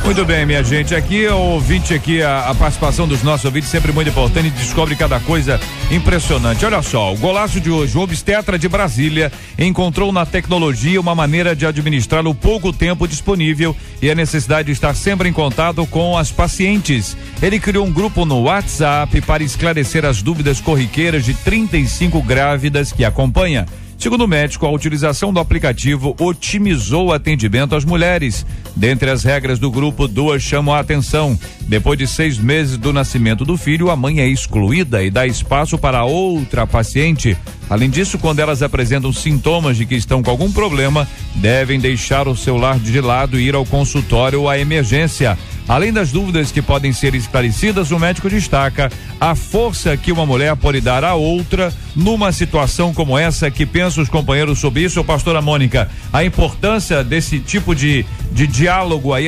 Muito bem, minha gente, aqui o ouvinte aqui, a participação dos nossos ouvintes sempre muito importante, e descobre cada coisa impressionante. Olha só, o golaço de hoje, o obstetra de Brasília encontrou na tecnologia uma maneira de administrar o pouco tempo disponível e a necessidade de estar sempre em contato com as pacientes. Ele criou um grupo no WhatsApp para esclarecer as dúvidas corriqueiras de 35 grávidas que acompanha. Segundo o médico, a utilização do aplicativo otimizou o atendimento às mulheres. Dentre as regras do grupo, 2 chamam a atenção. Depois de 6 meses do nascimento do filho, a mãe é excluída e dá espaço para outra paciente. Além disso, quando elas apresentam sintomas de que estão com algum problema, devem deixar o celular de lado e ir ao consultório ou à emergência. Além das dúvidas que podem ser esclarecidas, o médico destaca a força que uma mulher pode dar a outra numa situação como essa. Que pensam os companheiros sobre isso, pastora Mônica? A importância desse tipo de diálogo aí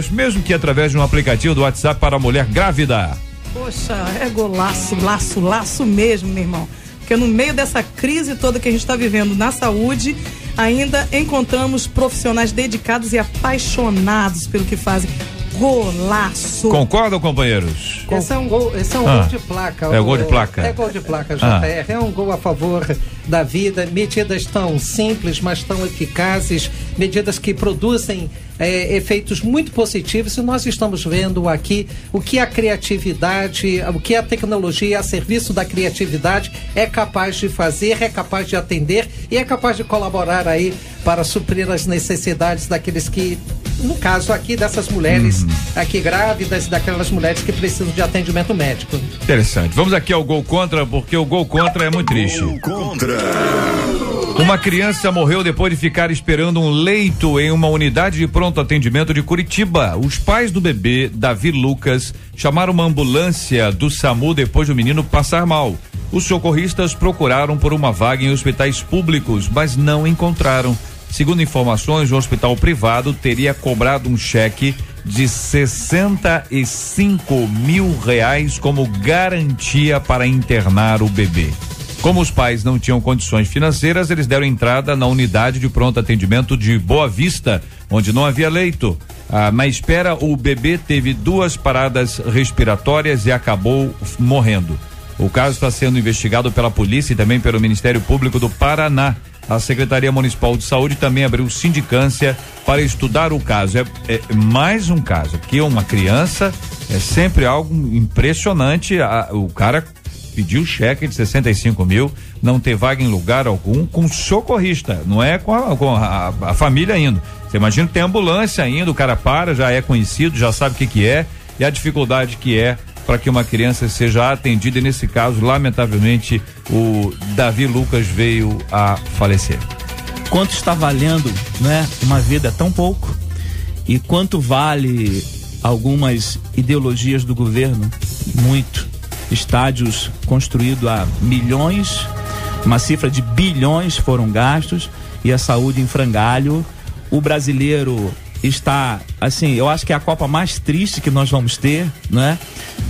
mesmo que através de um aplicativo do WhatsApp para a mulher grávida. Poxa, é laço mesmo, meu irmão. Porque no meio dessa crise toda que a gente está vivendo na saúde, ainda encontramos profissionais dedicados e apaixonados pelo que fazem. Golaço. Concordam, companheiros? Esse é um gol de placa. É gol de placa. É gol de placa, JR. É um gol a favor da vida. Medidas tão simples, mas tão eficazes. Medidas que produzem efeitos muito positivos. E nós estamos vendo aqui o que a criatividade, o que a tecnologia a serviço da criatividade é capaz de fazer, é capaz de atender e é capaz de colaborar aí para suprir as necessidades daqueles que, no caso aqui, dessas mulheres aqui grávidas e daquelas mulheres que precisam de atendimento médico. Interessante. Vamos aqui ao gol contra, porque o gol contra é muito triste. Gol contra. Uma criança morreu depois de ficar esperando um leito em uma unidade de pronto atendimento de Curitiba. Os pais do bebê, Davi Lucas, chamaram uma ambulância do SAMU depois do menino passar mal. Os socorristas procuraram por uma vaga em hospitais públicos, mas não encontraram. Segundo informações, o hospital privado teria cobrado um cheque de R$65 mil como garantia para internar o bebê. Como os pais não tinham condições financeiras, eles deram entrada na unidade de pronto atendimento de Boa Vista, onde não havia leito. Na espera, o bebê teve 2 paradas respiratórias e acabou morrendo. O caso está sendo investigado pela polícia e também pelo Ministério Público do Paraná. A Secretaria Municipal de Saúde também abriu sindicância para estudar o caso. É mais um caso, que uma criança é sempre algo impressionante. O cara pediu cheque de 65 mil, não ter vaga em lugar algum, com socorrista, não é com a família indo. Você imagina que tem ambulância indo, o cara para, já é conhecido, já sabe o que é e a dificuldade que é para que uma criança seja atendida, e nesse caso, lamentavelmente, o Davi Lucas veio a falecer. Quanto está valendo, né? Uma vida é tão pouco. E quanto vale algumas ideologias do governo? Muito. Estádios construídos a milhões, uma cifra de bilhões foram gastos, e a saúde em frangalho. O brasileiro está, assim, eu acho que é a Copa mais triste que nós vamos ter, né?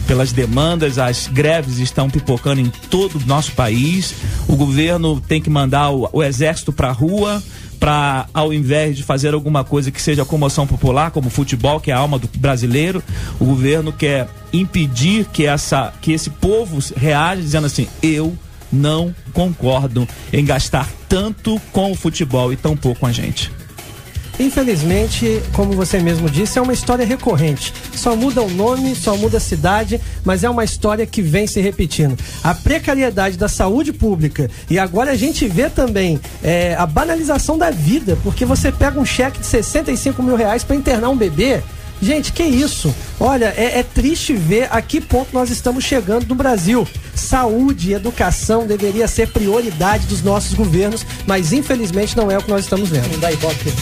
Pelas demandas, as greves estão pipocando em todo o nosso país. O governo tem que mandar o exército para a rua, para, ao invés de fazer alguma coisa que seja comoção popular, como futebol, que é a alma do brasileiro, o governo quer impedir que esse povo reaja dizendo assim: eu não concordo em gastar tanto com o futebol e tão pouco com a gente. Infelizmente, como você mesmo disse, é uma história recorrente. Só muda o nome, só muda a cidade, mas é uma história que vem se repetindo. A precariedade da saúde pública, e agora a gente vê também a banalização da vida, porque você pega um cheque de 65 mil reais para internar um bebê. Gente, que isso? Olha, é triste ver a que ponto nós estamos chegando no Brasil. Saúde e educação deveria ser prioridade dos nossos governos, mas infelizmente não é o que nós estamos vendo. Não dá ibope.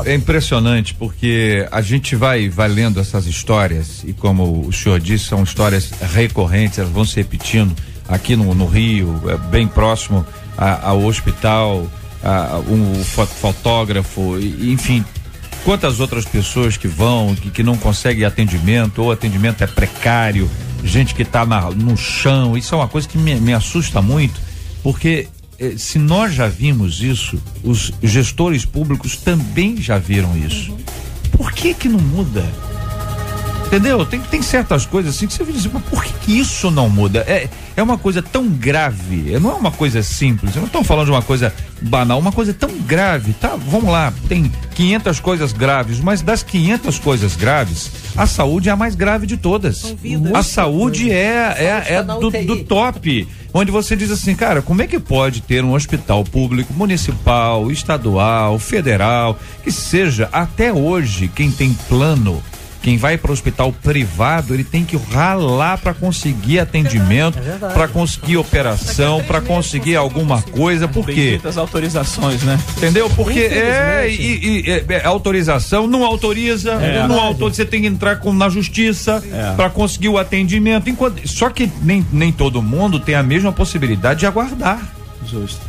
É impressionante, porque a gente vai lendo essas histórias, e como o senhor disse, são histórias recorrentes, elas vão se repetindo aqui no Rio, bem próximo ao hospital, um fotógrafo, enfim. Quantas outras pessoas que vão, que não conseguem atendimento, ou o atendimento é precário, gente que está no chão. Isso é uma coisa que me assusta muito, porque se nós já vimos isso, os gestores públicos também já viram isso. Por que não muda? Entendeu? Tem certas coisas assim que você diz, mas por que isso não muda? É uma coisa tão grave, não é uma coisa simples. Eu não estou falando de uma coisa banal, uma coisa tão grave, tá? Vamos lá, tem 500 coisas graves, mas das 500 coisas graves, a saúde é a mais grave de todas. A saúde é do top. onde você diz assim, cara, como é que pode ter um hospital público, municipal, estadual, federal, que seja até hoje quem tem plano, quem vai para o hospital privado, ele tem que ralar para conseguir atendimento, para conseguir operação, para conseguir alguma coisa, por quê? Benditas autorizações, né? Entendeu? Porque autorização não autoriza, não autoriza, você tem que entrar na justiça para conseguir o atendimento. Só que nem todo mundo tem a mesma possibilidade de aguardar. Justo.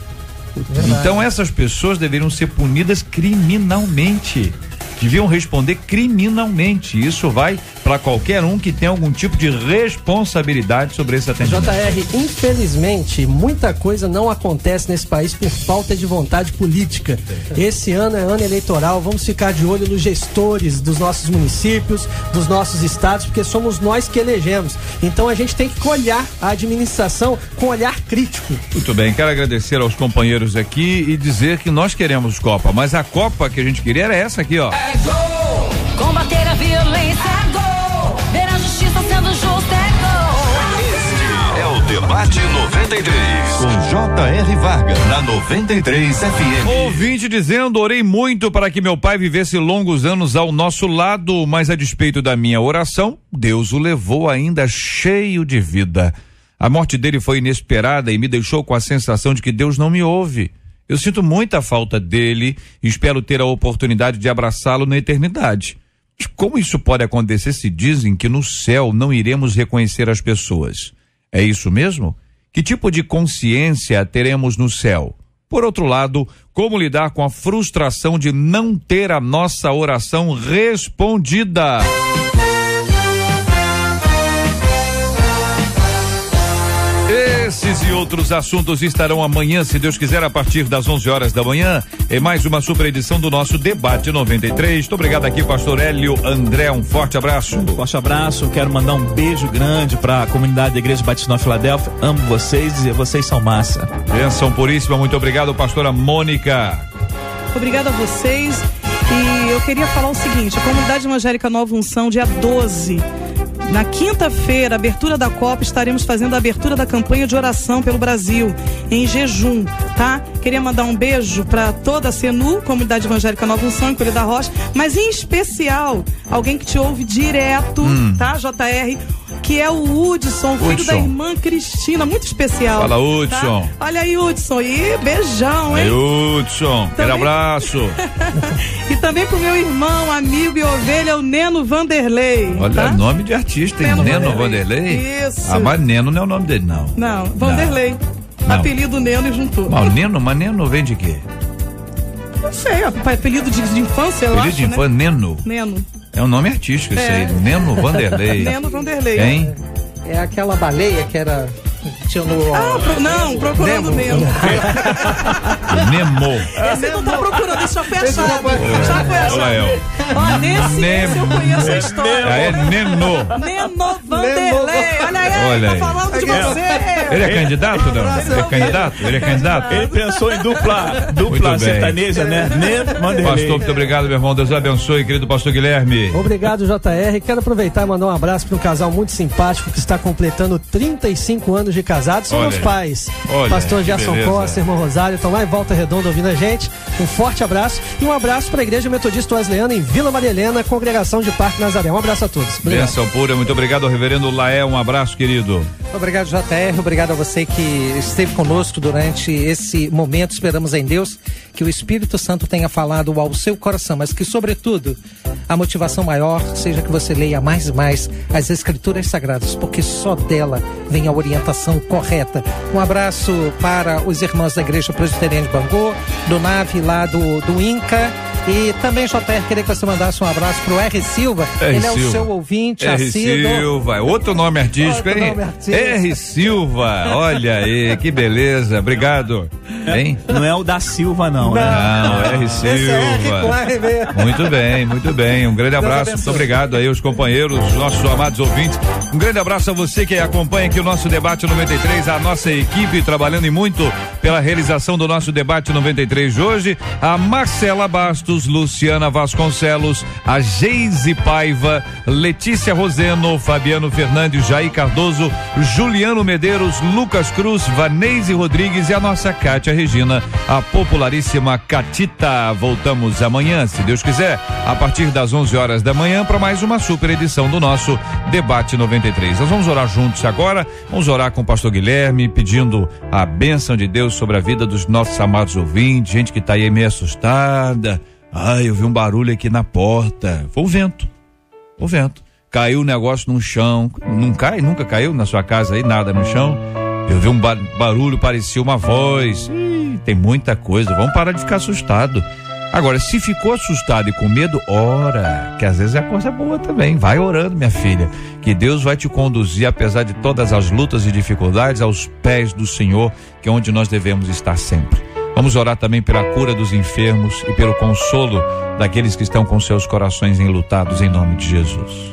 Então essas pessoas deveriam ser punidas criminalmente. Deviam responder criminalmente. Isso vai para qualquer um que tem algum tipo de responsabilidade sobre esse atendimento. JR, infelizmente, muita coisa não acontece nesse país por falta de vontade política. Esse ano é ano eleitoral, vamos ficar de olho nos gestores dos nossos municípios, dos nossos estados, porque somos nós que elegemos. Então a gente tem que olhar a administração com olhar crítico. Muito bem, quero agradecer aos companheiros aqui e dizer que nós queremos Copa, mas a Copa que a gente queria era essa aqui, ó. É gol! Combater a violência é gol! Ver a justiça sendo justa é gol! É o Debate 93, com J.R. Varga, na 93 FM. Ouvinte dizendo, orei muito para que meu pai vivesse longos anos ao nosso lado, mas a despeito da minha oração, Deus o levou ainda cheio de vida. A morte dele foi inesperada e me deixou com a sensação de que Deus não me ouve. Eu sinto muita falta dele e espero ter a oportunidade de abraçá-lo na eternidade. Como isso pode acontecer se dizem que no céu não iremos reconhecer as pessoas? É isso mesmo? Que tipo de consciência teremos no céu? Por outro lado, como lidar com a frustração de não ter a nossa oração respondida? Esses e outros assuntos estarão amanhã, se Deus quiser, a partir das 11 horas da manhã, em mais uma super edição do nosso Debate 93. Muito obrigado aqui, pastor Hélio André, um forte abraço. Um forte abraço, quero mandar um beijo grande para a comunidade da Igreja Batista Nova Filadélfia, amo vocês e vocês são massa. Bênção puríssima, muito obrigado, pastora Mônica. Obrigada a vocês, e eu queria falar o seguinte, a comunidade evangélica Nova Unção, dia 12, na quinta-feira, abertura da Copa, estaremos fazendo a abertura da campanha de oração pelo Brasil, em jejum, tá? Queria mandar um beijo para toda a CENU, Comunidade Evangélica Nova Unção, em Coelho da Rocha, mas em especial, alguém que te ouve direto, tá, JR? Que é o Hudson, filho da irmã Cristina, muito especial. Fala, Hudson. Tá? Olha aí, Hudson, e beijão, hein? Aí, Hudson, aquele abraço. E também pro meu irmão, amigo e ovelha, o Neno Vanderlei. Olha, tá? nome de artista, hein? Neno Vanderlei? Isso. Ah, mas Neno não é o nome dele, não. Não, Vanderlei. Não. Apelido Neno e juntou. Mas Neno vem de quê? Não sei, apelido de infância, eu acho, Apelido de infância, né? Neno. É um nome artístico isso aí, Neno Vanderlei. Neno Vanderlei. Hein? É aquela baleia que era... Tinha no... procurando Nemo. Nemo. Esse não tá procurando, isso já foi achado. Já foi achado. Olha eu. Ó, nesse eu conheço a história. É Neno. Neno Vanderlei. Olha aí, tô falando de você. Ele é candidato, não? Ele é candidato? Ele é candidato? Ele pensou em dupla sertaneja, né? Neno Vanderlei. Pastor, muito obrigado, meu irmão. Deus abençoe, querido pastor Guilherme. Obrigado, JR. Quero aproveitar e mandar um abraço para um casal muito simpático que está completando 35 anos de casados. São meus pais. Pastor Gerson Costa, irmão Rosário, estão lá em Volta Redonda ouvindo a gente. Um forte abraço e um abraço para a Igreja Metodista Wesleyana em Vila Maria Helena, congregação de Parque Nazaré. Um abraço a todos. Bênção pura, muito obrigado ao reverendo Laé. Um abraço, querido. Obrigado, JR. Obrigado a você que esteve conosco durante esse momento. Esperamos em Deus que o Espírito Santo tenha falado ao seu coração, mas que, sobretudo, a motivação maior seja que você leia mais e mais as Escrituras Sagradas, porque só dela vem a orientação correta. Um abraço para os irmãos da Igreja Presbiteriana de Bangô, do Nave lá do Inca. E também, JR, queria que você mandasse um abraço pro R. Silva. Ele é o seu ouvinte, R. Silva, outro nome artístico, hein? R. Silva, olha aí, que beleza, obrigado. Hein? Não é o da Silva, não. Não, R. Silva. Muito bem. Um grande abraço, muito obrigado aí aos companheiros, os nossos amados ouvintes. Um grande abraço a você que acompanha aqui o nosso Debate 93, a nossa equipe trabalhando e muito pela realização do nosso Debate 93 de hoje. A Marcela Bastos, Bastos, Luciana Vasconcelos, a Geise Paiva, Letícia Roseno, Fabiano Fernandes, Jair Cardoso, Juliano Medeiros, Lucas Cruz, Vaneise Rodrigues e a nossa Kátia Regina, a popularíssima Catita. Voltamos amanhã, se Deus quiser, a partir das 11 horas da manhã, para mais uma super edição do nosso Debate 93. Nós vamos orar juntos agora, vamos orar com o pastor Guilherme, pedindo a bênção de Deus sobre a vida dos nossos amados ouvintes, gente que está aí meio assustada. Ai, eu vi um barulho aqui na porta. Foi o vento. O vento. Caiu o negócio no chão. Não cai? Nunca caiu na sua casa aí, nada no chão? Eu vi um barulho, parecia uma voz. Tem muita coisa, vamos parar de ficar assustado. Agora, se ficou assustado e com medo, ora, que às vezes é coisa boa também. Vai orando, minha filha, que Deus vai te conduzir, apesar de todas as lutas e dificuldades, aos pés do Senhor, que é onde nós devemos estar sempre. Vamos orar também pela cura dos enfermos e pelo consolo daqueles que estão com seus corações enlutados, em nome de Jesus.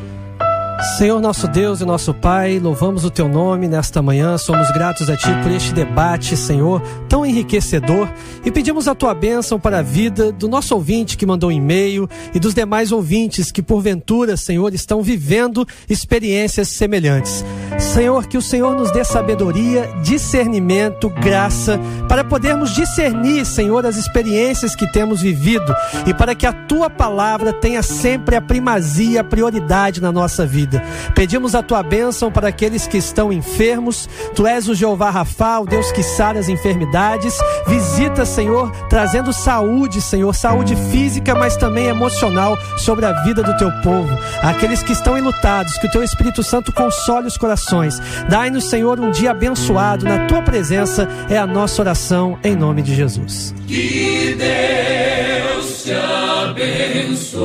Senhor nosso Deus e nosso Pai, louvamos o Teu nome nesta manhã, somos gratos a Ti por este debate, Senhor, tão enriquecedor, e pedimos a Tua bênção para a vida do nosso ouvinte que mandou um e-mail e dos demais ouvintes que porventura, Senhor, estão vivendo experiências semelhantes. Senhor, que o Senhor nos dê sabedoria, discernimento, graça, para podermos discernir, Senhor, as experiências que temos vivido e para que a Tua palavra tenha sempre a primazia, a prioridade na nossa vida. Pedimos a Tua bênção para aqueles que estão enfermos. Tu és o Jeová Rafa, o Deus que sara as enfermidades. Visita, Senhor, trazendo saúde, Senhor, saúde física, mas também emocional sobre a vida do Teu povo. Aqueles que estão enlutados, que o Teu Espírito Santo console os corações. Dai-nos, Senhor, um dia abençoado na Tua presença, é a nossa oração em nome de Jesus. Que Deus te abençoe.